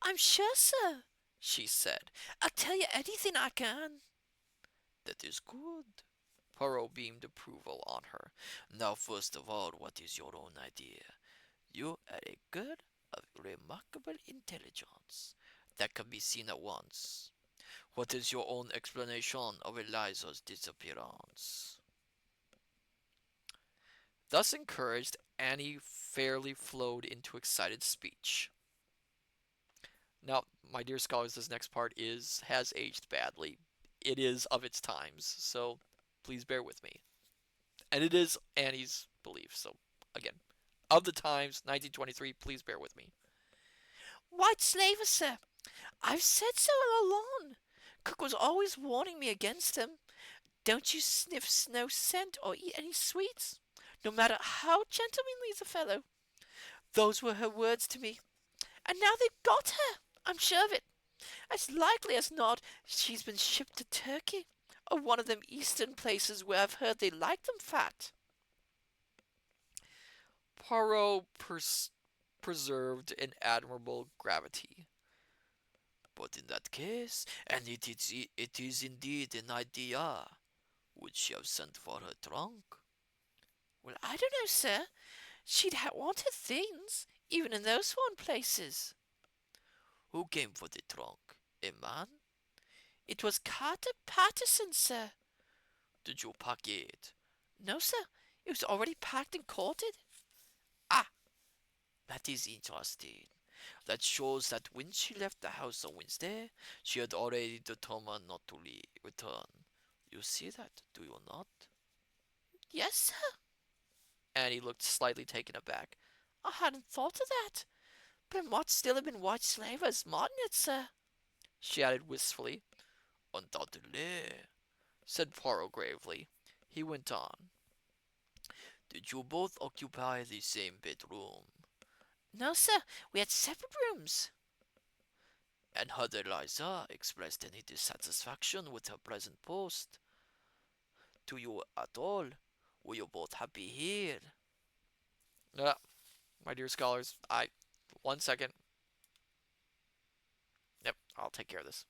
"I'm sure, sir," she said. "I'll tell you anything I can." That is good. Poirot beamed approval on her. Now, first of all, what is your own idea? You are a girl of remarkable intelligence. That can be seen at once. What is your own explanation of Eliza's disappearance? Thus encouraged, Annie fairly flowed into excited speech. Now, my dear scholars, this next part has aged badly. It is of its times, so please bear with me. And it is Annie's belief, so again, of the times, 1923, please bear with me. "White slavers, sir. I've said so all along. Cook was always warning me against them. Don't you sniff no scent or eat any sweets, no matter how gentlemanly the fellow. Those were her words to me. And now they've got her, I'm sure of it. As likely as not, she's been shipped to Turkey, or one of them eastern places where I've heard they like them fat. Poirot preserved an admirable gravity. But in that case, and it is indeed an idea, would she have sent for her trunk? Well, I don't know, sir. She'd wanted things, even in those foreign places. Who came for the trunk? A man? It was Carter Patterson, sir. Did you pack it? No, sir. It was already packed and corded. Ah, That is interesting. That shows that when she left the house on Wednesday, she had already determined not to return. You see that, do you not? yes, sir. Annie looked slightly taken aback. I hadn't thought of that. But it might still have been white slavers, mightn't it, sir? She added wistfully. Undoubtedly, said Poirot gravely. He went on. Did you both occupy the same bedroom? No, sir. We had separate rooms. And had Eliza expressed any dissatisfaction with her present post? To you at all? Were you both happy here? My dear scholars, 1 second. Yep, I'll take care of this.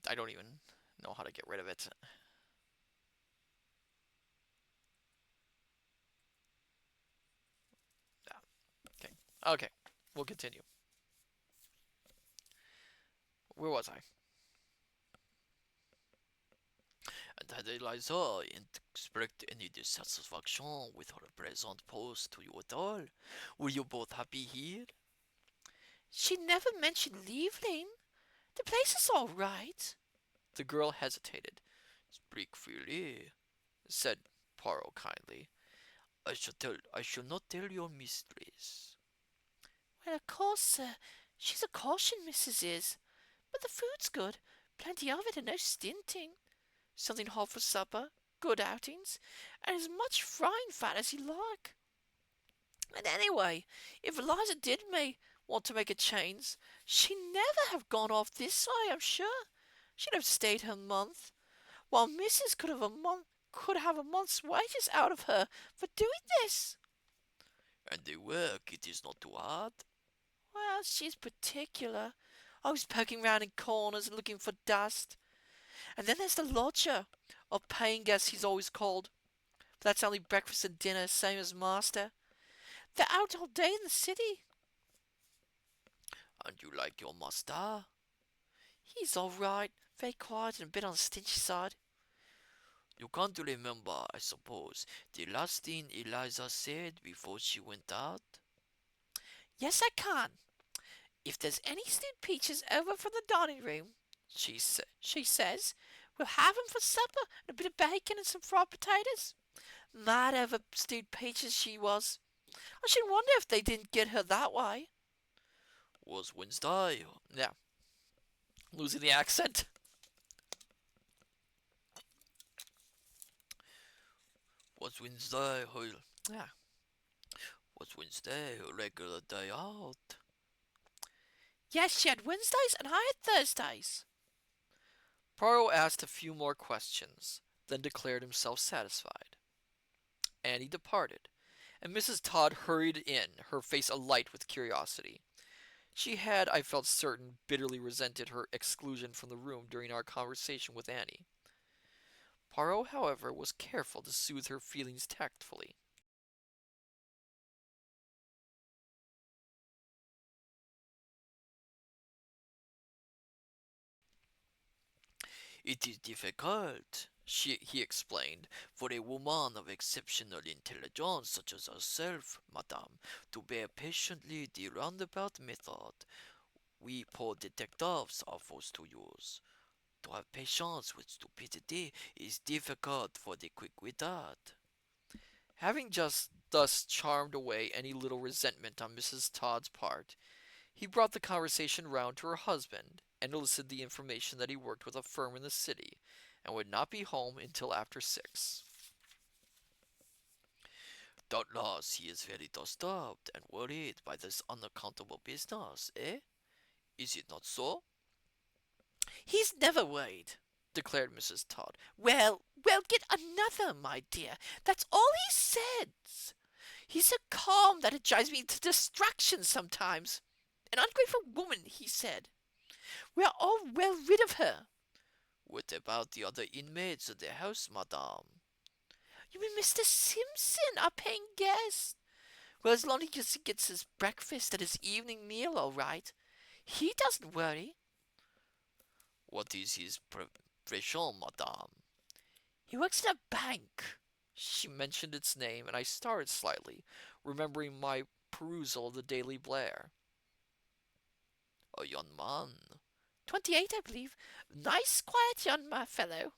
I don't even know how to get rid of it. Okay. Okay. We'll continue. Where was I? And had Eliza expressed any dissatisfaction with her present post to you at all? Were you both happy here? She never mentioned leaving. The place is all right. The girl hesitated. Speak freely, said Poirot kindly. I shall not tell your mistress. Well, of course, sir. She's a caution, Mrs. Is. But the food's good. Plenty of it and no stinting. Something hot for supper, good outings, and as much frying fat as you like. And anyway, if Eliza did want to make a change, she'd never have gone off this way, I'm sure. She'd have stayed her month, while Mrs. could have a month's wages out of her for doing this. And the work, it is not too hard? Well, she's particular. Always poking round in corners and looking for dust. And then there's the lodger, or paying guest he's always called. But that's only breakfast and dinner, same as master. They're out all day in the city. And you like your master? He's all right, very quiet and a bit on the stinchy side. You can't remember, I suppose, the last thing Eliza said before she went out? Yes, I can. If there's any stewed peaches over from the dining room, she says, we'll have 'em for supper and a bit of bacon and some fried potatoes. Mad over stewed peaches she was. I should wonder if they didn't get her that way. Was Wednesday? Yeah, losing the accent. Was Wednesday her, Yeah. was Wednesday her regular day out? Yes, she had Wednesdays and I had Thursdays. Poirot asked a few more questions, then declared himself satisfied. Annie departed, and Mrs. Todd hurried in, her face alight with curiosity. She had, I felt certain, bitterly resented her exclusion from the room during our conversation with Annie. Poirot, however, was careful to soothe her feelings tactfully. It is difficult, he explained, for a woman of exceptional intelligence such as herself, madame, to bear patiently the roundabout method we poor detectives are forced to use. To have patience with stupidity is difficult for the quick-witted. Having just thus charmed away any little resentment on Mrs. Todd's part, he brought the conversation round to her husband, and elicited the information that he worked with a firm in the city, and would not be home until after 6. Doubtless he is very disturbed and worried by this unaccountable business, eh? Is it not so? He's never worried, declared Mrs. Todd. Well, get another, my dear. That's all he says. He's so calm that it drives me to distraction sometimes. An ungrateful woman, he said. We are all well rid of her. What about the other inmates of the house, madame? You mean Mr. Simpson, our paying guest? Well, as long as he gets his breakfast and his evening meal all right, he doesn't worry. What is his profession, madame? He works in a bank. She mentioned its name, and I started slightly, remembering my perusal of the Daily Blair. A young man. 28, I believe. Nice, quiet young fellow.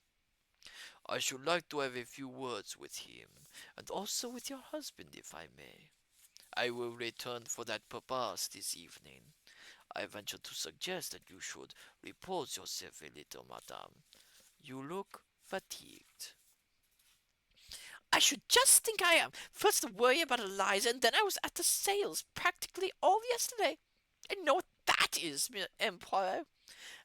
I should like to have a few words with him, and also with your husband, if I may. I will return for that purpose this evening. I venture to suggest that you should repose yourself a little, madame. You look fatigued. I should just think I am. First worrying about Eliza, and then I was at the sales practically all yesterday. I know what that is, Poirot.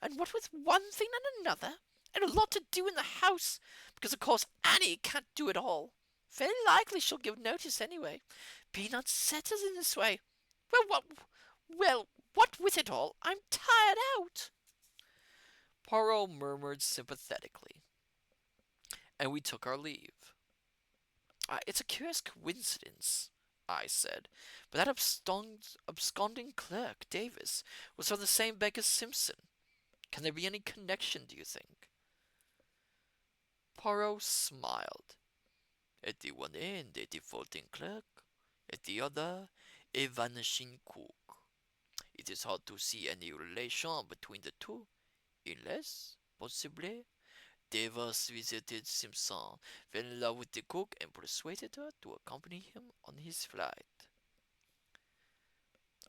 And what with one thing and another, and a lot to do in the house, because of course Annie can't do it all. Very likely she'll give notice anyway, being unsettled in this way. What with it all, I'm tired out. Poirot murmured sympathetically, and we took our leave. It's a curious coincidence, I said, but that absconding clerk, Davis, was from the same bank as Simpson. Can there be any connection, do you think? Poirot smiled. At the one end, a defaulting clerk, at the other, a vanishing cook. It is hard to see any relation between the two, unless, possibly, Davis visited Simpson, fell in love with the cook, and persuaded her to accompany him on his flight.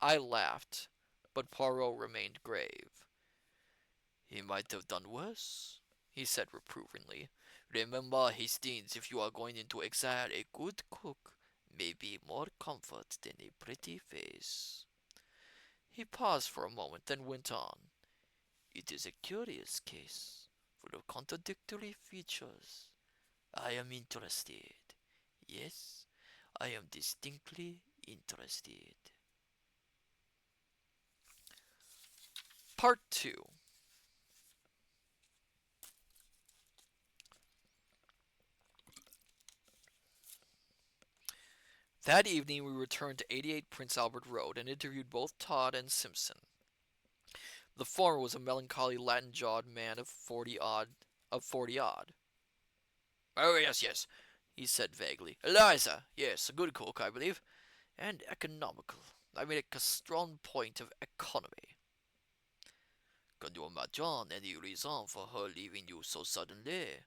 I laughed, but Poirot remained grave. He might have done worse, he said reprovingly. Remember, Hastings, if you are going into exile, a good cook may be more comfort than a pretty face. He paused for a moment, then went on. It is a curious case, full of contradictory features. I am interested. Yes, I am distinctly interested. Part 2. That evening we returned to 88 Prince Albert Road and interviewed both Todd and Simpson. The former was a melancholy Latin-jawed man of 40-odd. Oh, yes, he said vaguely. Eliza, yes, a good cook, I believe, and economical. I make a strong point of economy. Can you imagine any reason for her leaving you so suddenly?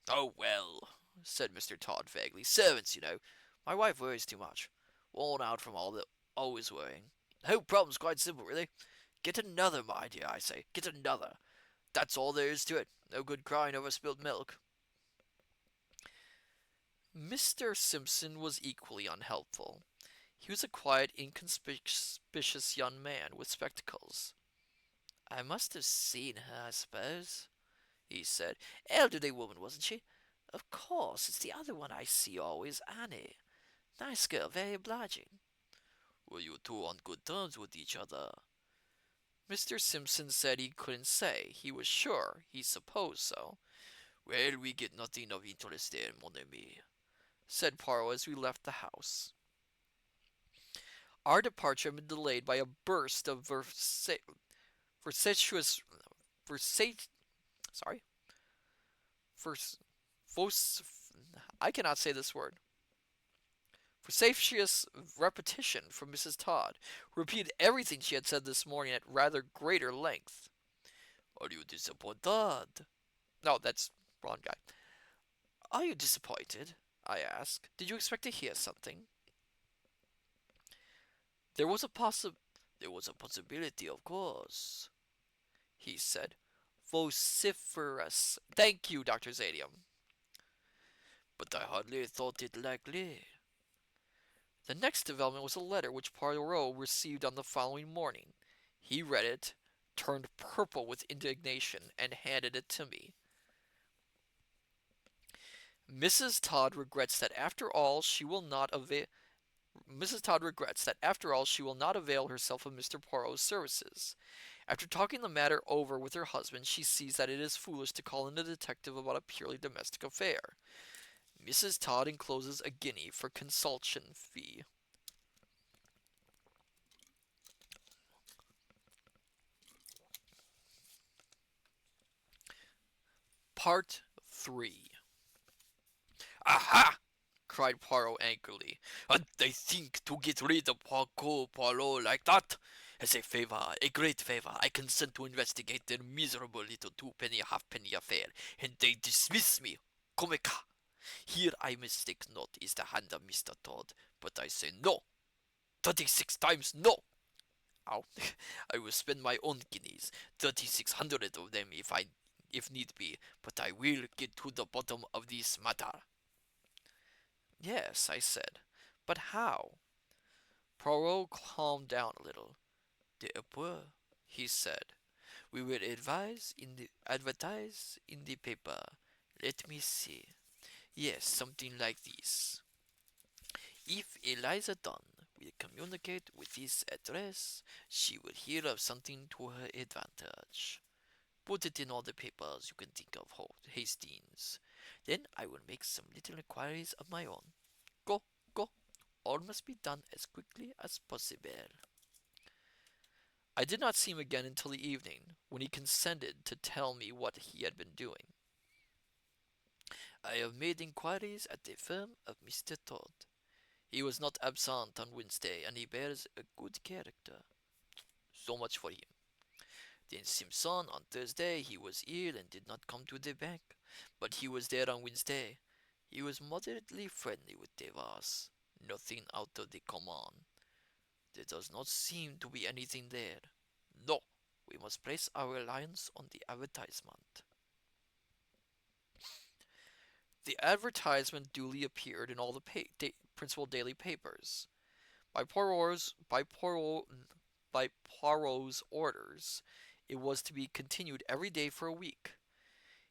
Oh, well, said Mr. Todd vaguely. Servants, you know. My wife worries too much. Worn out from all the always worrying. The whole problem's quite simple, really. Get another, my dear, I say. Get another. That's all there is to it. No good crying over spilt milk. Mr. Simpson was equally unhelpful. He was a quiet, inconspicuous young man with spectacles. I must have seen her, I suppose, he said. Elderly woman, wasn't she? Of course, it's the other one I see always, Annie. Nice girl, very obliging. Were you two on good terms with each other? Mr. Simpson said he couldn't say. He was sure. He supposed so. Well, we get nothing of interest there, mon ami, said Poirot as we left the house. Our departure had been delayed by a burst of vociferous, sorry, I cannot say this word. Vociferous repetition from Mrs. Todd, who repeated everything she had said this morning at rather greater length. Are you disappointed? No, that's wrong guy. Are you disappointed? I asked. "Did you expect to hear something?" "There was a possi There was a possibility, of course." he said. "Vociferous. Thank you, Dr. Zadium." "But I hardly thought it likely." The next development was a letter which Poirot received on the following morning. He read it, turned purple with indignation, and handed it to me. Mrs. Todd regrets that after all she will not avail Mrs. Todd regrets that after all she will not avail herself of Mr. Poirot's services. After talking the matter over with her husband, she sees that it is foolish to call in a detective about a purely domestic affair. Mrs. Todd encloses a guinea for consultation fee. Part 3. "Aha!" cried Poirot angrily. "And they think to get rid of Poirot like that! As a favor, a great favor, I consent to investigate their miserable little two-penny halfpenny affair, and they dismiss me! Come cá! Here I mistake not is the hand of Mr. Todd, but I say no! 36 times no! Ow. I will spend my own guineas, 3,600 of them if need be, but I will get to the bottom of this matter." "Yes," I said. "But how?" Poirot calmed down a little. "Therefore," He said, we will advertise in the paper. Let me see. Yes, something like this. If Eliza Dunn will communicate with this address, she will hear of something to her advantage. Put it in all the papers you can think of, Hastings. Then I will make some little inquiries of my own. Go, go. All must be done as quickly as possible." I did not see him again until the evening, when he consented to tell me what he had been doing. "I have made inquiries at the firm of Mr. Todd. He was not absent on Wednesday, and he bears a good character. So much for him. Then Simpson on Thursday, he was ill and did not come to the bank, but he was there on Wednesday. He was moderately friendly with Devas. Nothing out of the common. There does not seem to be anything there. No, we must place our reliance on the advertisement." The advertisement duly appeared in all the principal daily papers. By Poirot's orders, it was to be continued every day for a week.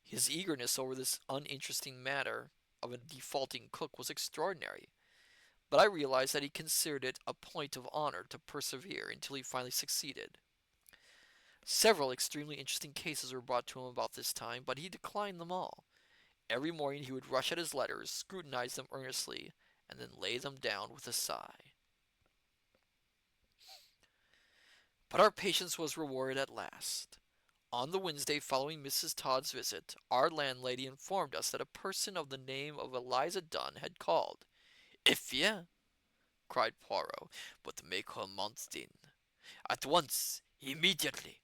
His eagerness over this uninteresting matter of a defaulting cook was extraordinary, but I realized that he considered it a point of honor to persevere until he finally succeeded. Several extremely interesting cases were brought to him about this time, but he declined them all. Every morning he would rush at his letters, scrutinize them earnestly, and then lay them down with a sigh. But our patience was rewarded at last. On the Wednesday following Mrs. Todd's visit, our landlady informed us that a person of the name of Eliza Dunn had called. "Effie!" cried Poirot, "but make her mount thin. At once, immediately."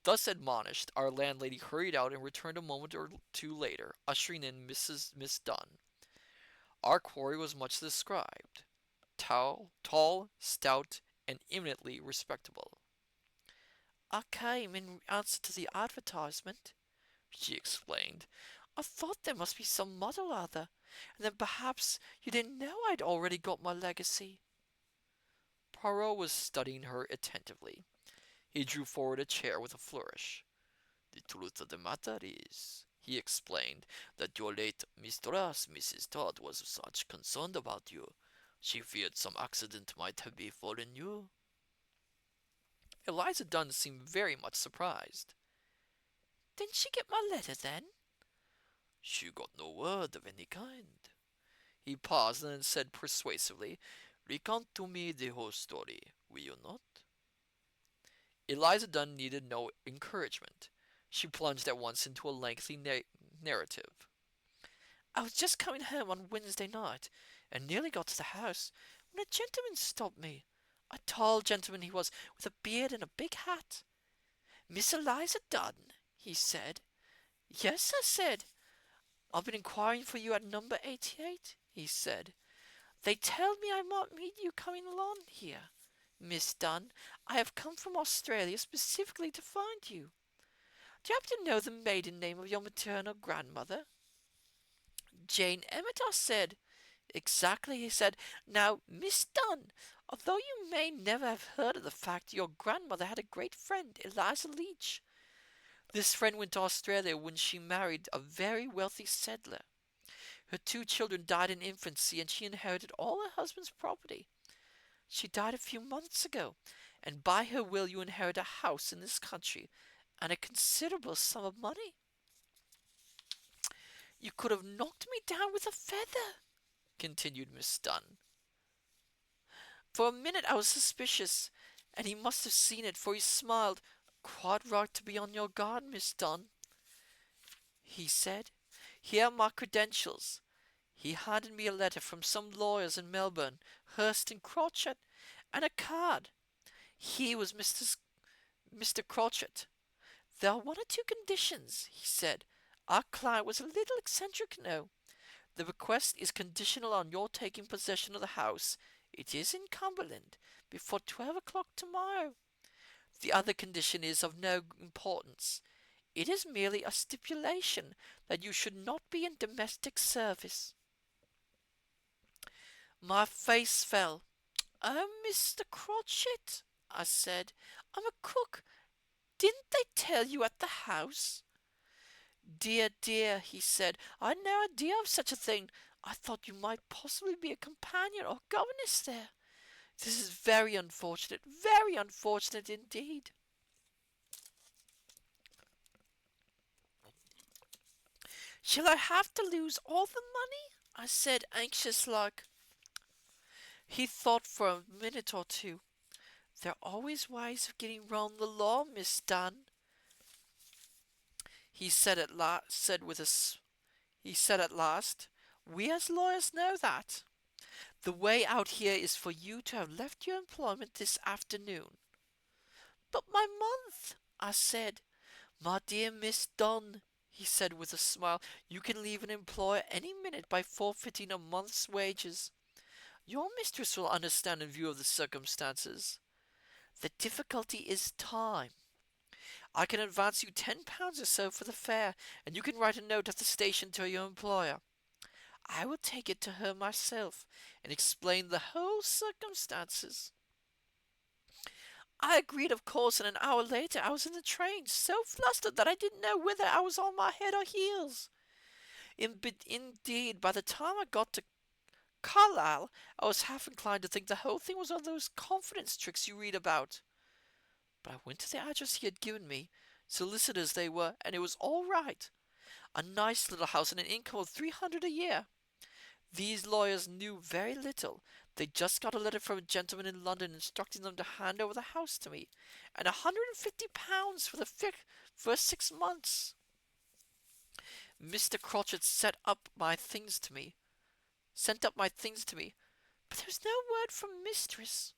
Thus admonished, our landlady hurried out and returned a moment or two later, ushering in Miss Dunn. Our quarry was much described. Tall, stout, and eminently respectable. "I came in answer to the advertisement," she explained. "I thought there must be some muddle or other, and then perhaps you didn't know I'd already got my legacy." Poirot was studying her attentively. He drew forward a chair with a flourish. "The truth of the matter is," he explained, "that your late mistress, Mrs. Todd, was much concerned about you. She feared some accident might have befallen you." Eliza Dunn seemed very much surprised. "Didn't she get my letter then?" "She got no word of any kind." He paused and then said persuasively, "Recount to me the whole story, will you not?" Eliza Dunn needed no encouragement. She plunged at once into a lengthy narrative. "I was just coming home on Wednesday night, and nearly got to the house, when a gentleman stopped me. A tall gentleman he was, with a beard and a big hat. 'Miss Eliza Dunn?' he said. 'Yes,' I said. I've been inquiring for you at number 88, he said. They tell me I might meet you coming along here. Miss Dunn, I have come from Australia specifically to find you. Do you happen to know the maiden name of your maternal grandmother? Jane Emmett, I said. Exactly, he said. Now, Miss Dunn, although you may never have heard of the fact, your grandmother had a great friend, Eliza Leach. This friend went to Australia when she married a very wealthy settler. Her two children died in infancy, and she inherited all her husband's property. She died a few months ago, and by her will you inherit a house in this country and a considerable sum of money. You could have knocked me down with a feather, continued Miss Dunn. For a minute I was suspicious, and he must have seen it, for he smiled. Quite right to be on your guard, Miss Dunn, he said. Here are my credentials. He handed me a letter from some lawyers in Melbourne, Hurst and Crotchet, and a card. He was Mr. Crotchet. There are one or two conditions, he said. Our client was a little eccentric, no. The request is conditional on your taking possession of the house. It is in Cumberland, before 12 o'clock tomorrow. The other condition is of no importance. It is merely a stipulation that you should not be in domestic service. My face fell. Oh, Mr. Crotchet, I said, I'm a cook. Didn't they tell you at the house? Dear, dear, he said, I had no idea of such a thing. I thought you might possibly be a companion or governess there. This is very unfortunate indeed. Shall I have to lose all the money? I said, anxious like. He thought for a minute or two. There are always ways of getting round the law, Miss Dunn. He said at last, we as lawyers know that. The way out here is for you to have left your employment this afternoon. But my month, I said. My dear Miss Dunn, he said with a smile, you can leave an employer any minute by forfeiting a month's wages. Your mistress will understand in view of the circumstances. The difficulty is time. I can advance you £10 or so for the fare, and you can write a note at the station to your employer. I will take it to her myself and explain the whole circumstances. I agreed, of course, and an hour later I was in the train, so flustered that I didn't know whether I was on my head or heels. Indeed, by the time I got to Carlisle, I was half inclined to think the whole thing was one of those confidence tricks you read about. But I went to the address he had given me, solicitors they were, and it was all right. A nice little house and an income of £300 a year. These lawyers knew very little. They just got a letter from a gentleman in London instructing them to hand over the house to me, and £150 for 6 months. Mr. Crotchet sent up my things to me, but there was no word from mistress.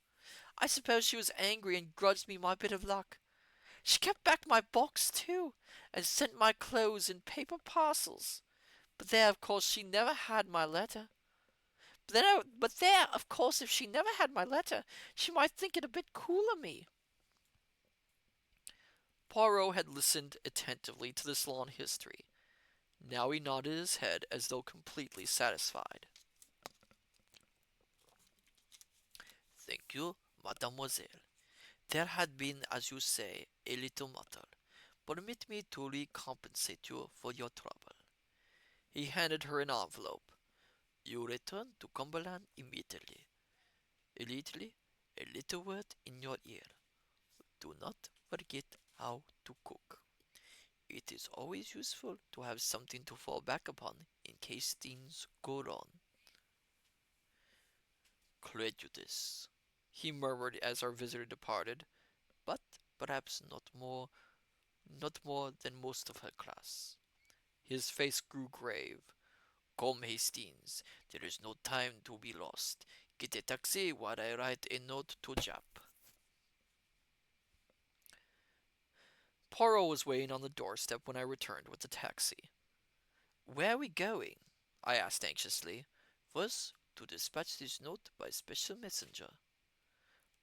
I suppose she was angry and grudged me my bit of luck. She kept back my box too, and sent my clothes in paper parcels. But there, of course, she never had my letter. Of course, if she never had my letter, she might think it a bit cool of me. Poirot had listened attentively to this long history. Now he nodded his head as though completely satisfied. Thank you, mademoiselle. There had been, as you say, a little matter. Permit me to recompensate you for your trouble. He handed her an envelope. You return to Cumberland immediately. A little word in your ear. Do not forget how to cook. It is always useful to have something to fall back upon in case things go wrong. Prejudice, he murmured as our visitor departed. but perhaps not more than most of her class. His face grew grave. Come, Hastings, there is no time to be lost. Get a taxi while I write a note to Jap. Poirot was waiting on the doorstep when I returned with the taxi. Where are we going? I asked anxiously. First, to dispatch this note by special messenger.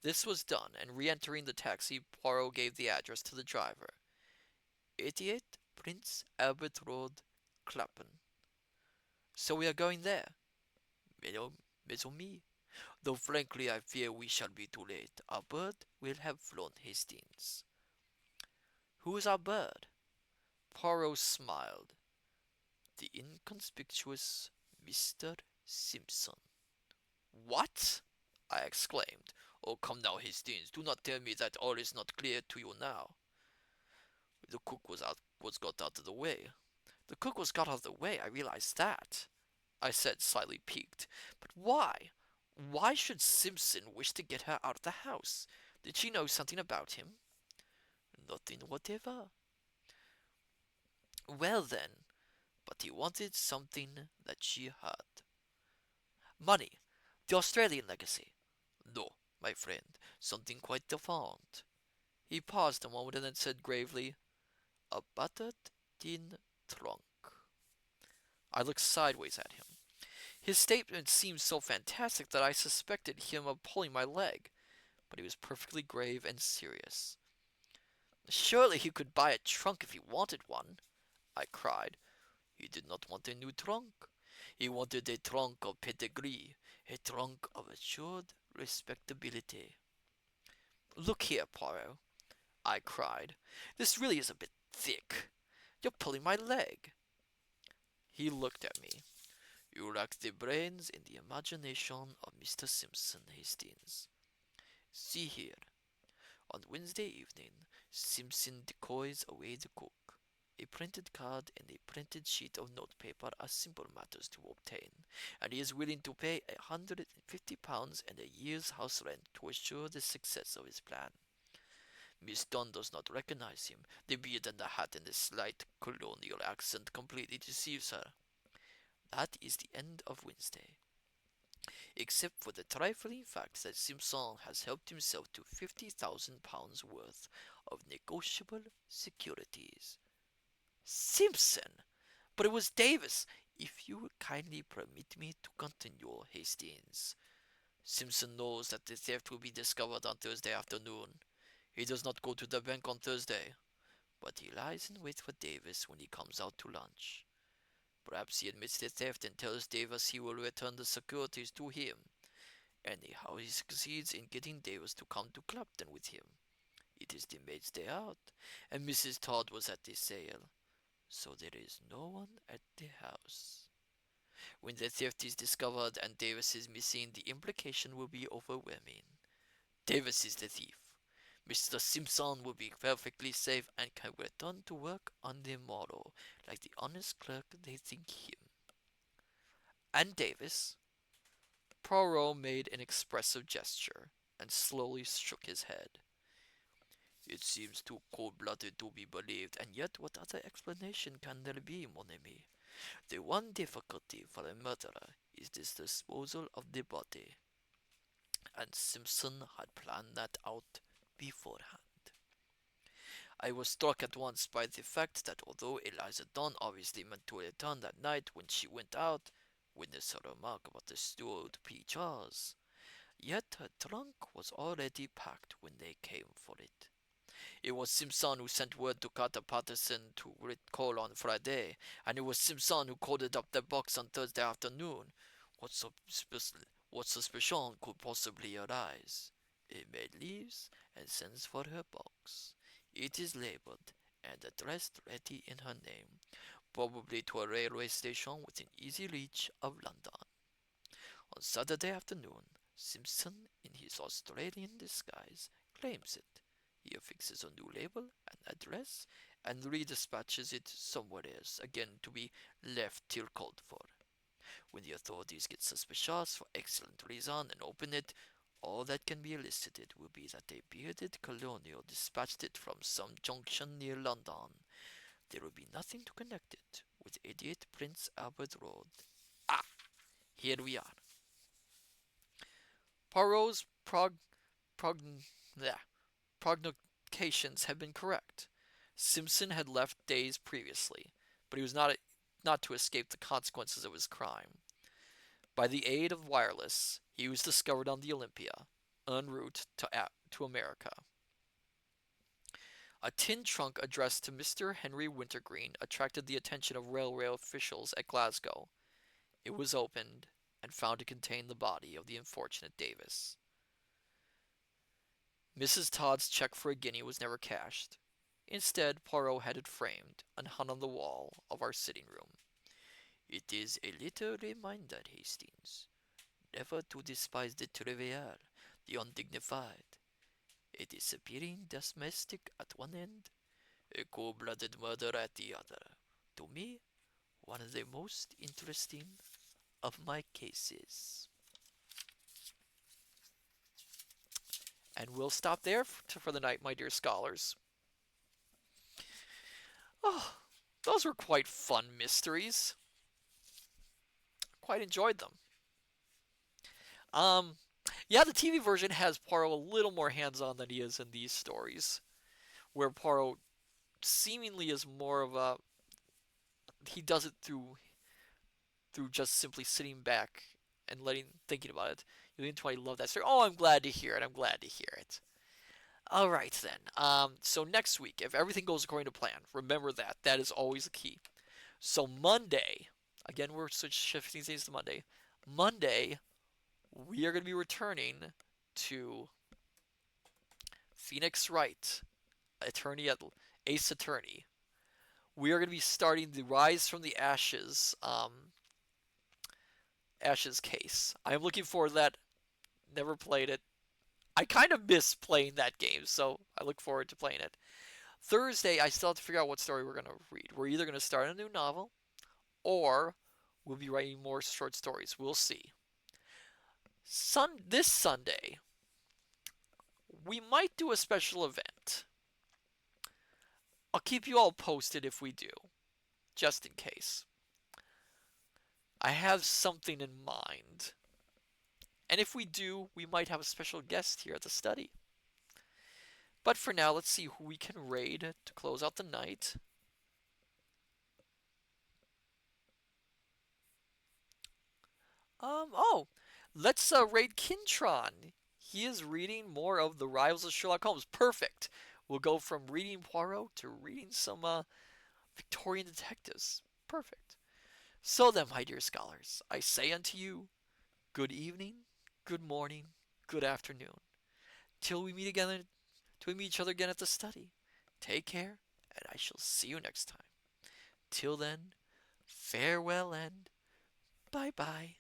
This was done, and re-entering the taxi, Poirot gave the address to the driver. 88 Prince Albert Road, Clapham. So we are going there. Mais ami, though frankly I fear we shall be too late. Our bird will have flown Hastings. Who is our bird? Poirot smiled. The inconspicuous Mr. Simpson. What? I exclaimed. Oh, come now, Hastings, do not tell me that all is not clear to you now. The cook was got out of the way. The cook was got out of the way, I realized that, I said, slightly piqued. But why? Why should Simpson wish to get her out of the house? Did she know something about him? Nothing whatever. Well then, But he wanted something that she had. money. The Australian legacy. No, my friend, something quite different. He paused a moment and then said gravely, A battered tin trunk. I looked sideways at him. His statement seemed so fantastic that I suspected him of pulling my leg, but he was perfectly grave and serious. Surely he could buy a trunk if he wanted one, I cried. He did not want a new trunk. He wanted a trunk of pedigree, a trunk of assured respectability. Look here, Poirot, I cried. This really is a bit thick. You're pulling my leg. He looked at me. You lack the brains and the imagination of Mr. Simpson, Hastings. See here. On Wednesday evening, Simpson decoys away the cook. A printed card and a printed sheet of notepaper are simple matters to obtain, and he is willing to pay £150 and a year's house rent to assure the success of his plan. Miss Dunn does not recognize him. The beard and the hat and the slight colonial accent completely deceives her. That is the end of Wednesday. Except for the trifling fact that Simpson has helped himself to £50,000 worth of negotiable securities. Simpson! But it was Davis. If you will kindly permit me to continue, Hastings. Simpson knows that the theft will be discovered on Thursday afternoon. He does not go to the bank on Thursday, but he lies in wait for Davis when he comes out to lunch. Perhaps he admits the theft and tells Davis he will return the securities to him. Anyhow, he succeeds in getting Davis to come to Clapton with him. It is the maid's day out, and Mrs. Todd was at the sale, so there is no one at the house. When the theft is discovered and Davis is missing, the implication will be overwhelming. Davis is the thief. Mr. Simpson will be perfectly safe and can return to work on the morrow, like the honest clerk they think him. And Davis? Poirot made an expressive gesture and slowly shook his head. It seems too cold-blooded to be believed, and yet what other explanation can there be, mon ami? The one difficulty for a murderer is the disposal of the body, and Simpson had planned that out beforehand. I was struck at once by the fact that although Eliza Dunn obviously meant to return that night when she went out, witness her remark about the stewed peaches, yet her trunk was already packed when they came for it. It was Simpson who sent word to Carter Patterson to call on Friday, and it was Simpson who corded up the box on Thursday afternoon. What suspicion could possibly arise? A maid leaves and sends for her box. It is labeled and addressed ready in her name, probably to a railway station within easy reach of London. On Saturday afternoon, Simpson, in his Australian disguise, claims it. He affixes a new label and address and redispatches it somewhere else, again to be left till called for. When the authorities get suspicious for excellent reason and open it, all that can be elicited will be that a bearded colonial dispatched it from some junction near London. There will be nothing to connect it with 88 Prince Albert Road. Ah, here we are. Poirot's prognostications had been correct. Simpson had left days previously, but he was not not to escape the consequences of his crime. By the aid of wireless, he was discovered on the Olympia, en route to America. A tin trunk addressed to Mr. Henry Wintergreen attracted the attention of railway officials at Glasgow. It was opened and found to contain the body of the unfortunate Davis. Mrs. Todd's check for a guinea was never cashed. Instead, Poirot had it framed and hung on the wall of our sitting room. It is a little reminder, Hastings, never to despise the trivial, the undignified. A disappearing domestic at one end, a cold-blooded murder at the other. To me, one of the most interesting of my cases. And we'll stop there for the night, my dear scholars. Oh, those were quite fun mysteries. Quite enjoyed them. Um, yeah, the TV version has Poirot a little more hands-on than he is in these stories, where Poirot seemingly is more of a he does it through just simply sitting back and thinking about it. You lean to I love that story. Oh, I'm glad to hear it. I'm glad to hear it. All right then. So next week, if everything goes according to plan, remember that that is always the key. So Monday, again, we're shifting things to Monday. Monday, we are going to be returning to Phoenix Wright, attorney at Ace Attorney. We are going to be starting the Rise from the Ashes case. I'm looking forward to that. Never played it. I kind of miss playing that game, so I look forward to playing it. Thursday, I still have to figure out what story we're going to read. We're either going to start a new novel, or we'll be writing more short stories. We'll see. This Sunday, we might do a special event. I'll keep you all posted if we do, just in case. I have something in mind. And if we do, we might have a special guest here at the study. But for now, let's see who we can raid to close out the night. Oh, let's raid Kintron. He is reading more of The Rivals of Sherlock Holmes. Perfect. We'll go from reading Poirot to reading some Victorian detectives. Perfect. So then, my dear scholars, I say unto you, good evening, good morning, good afternoon. Till we meet each other again at the study. Take care, and I shall see you next time. Till then, farewell and bye-bye.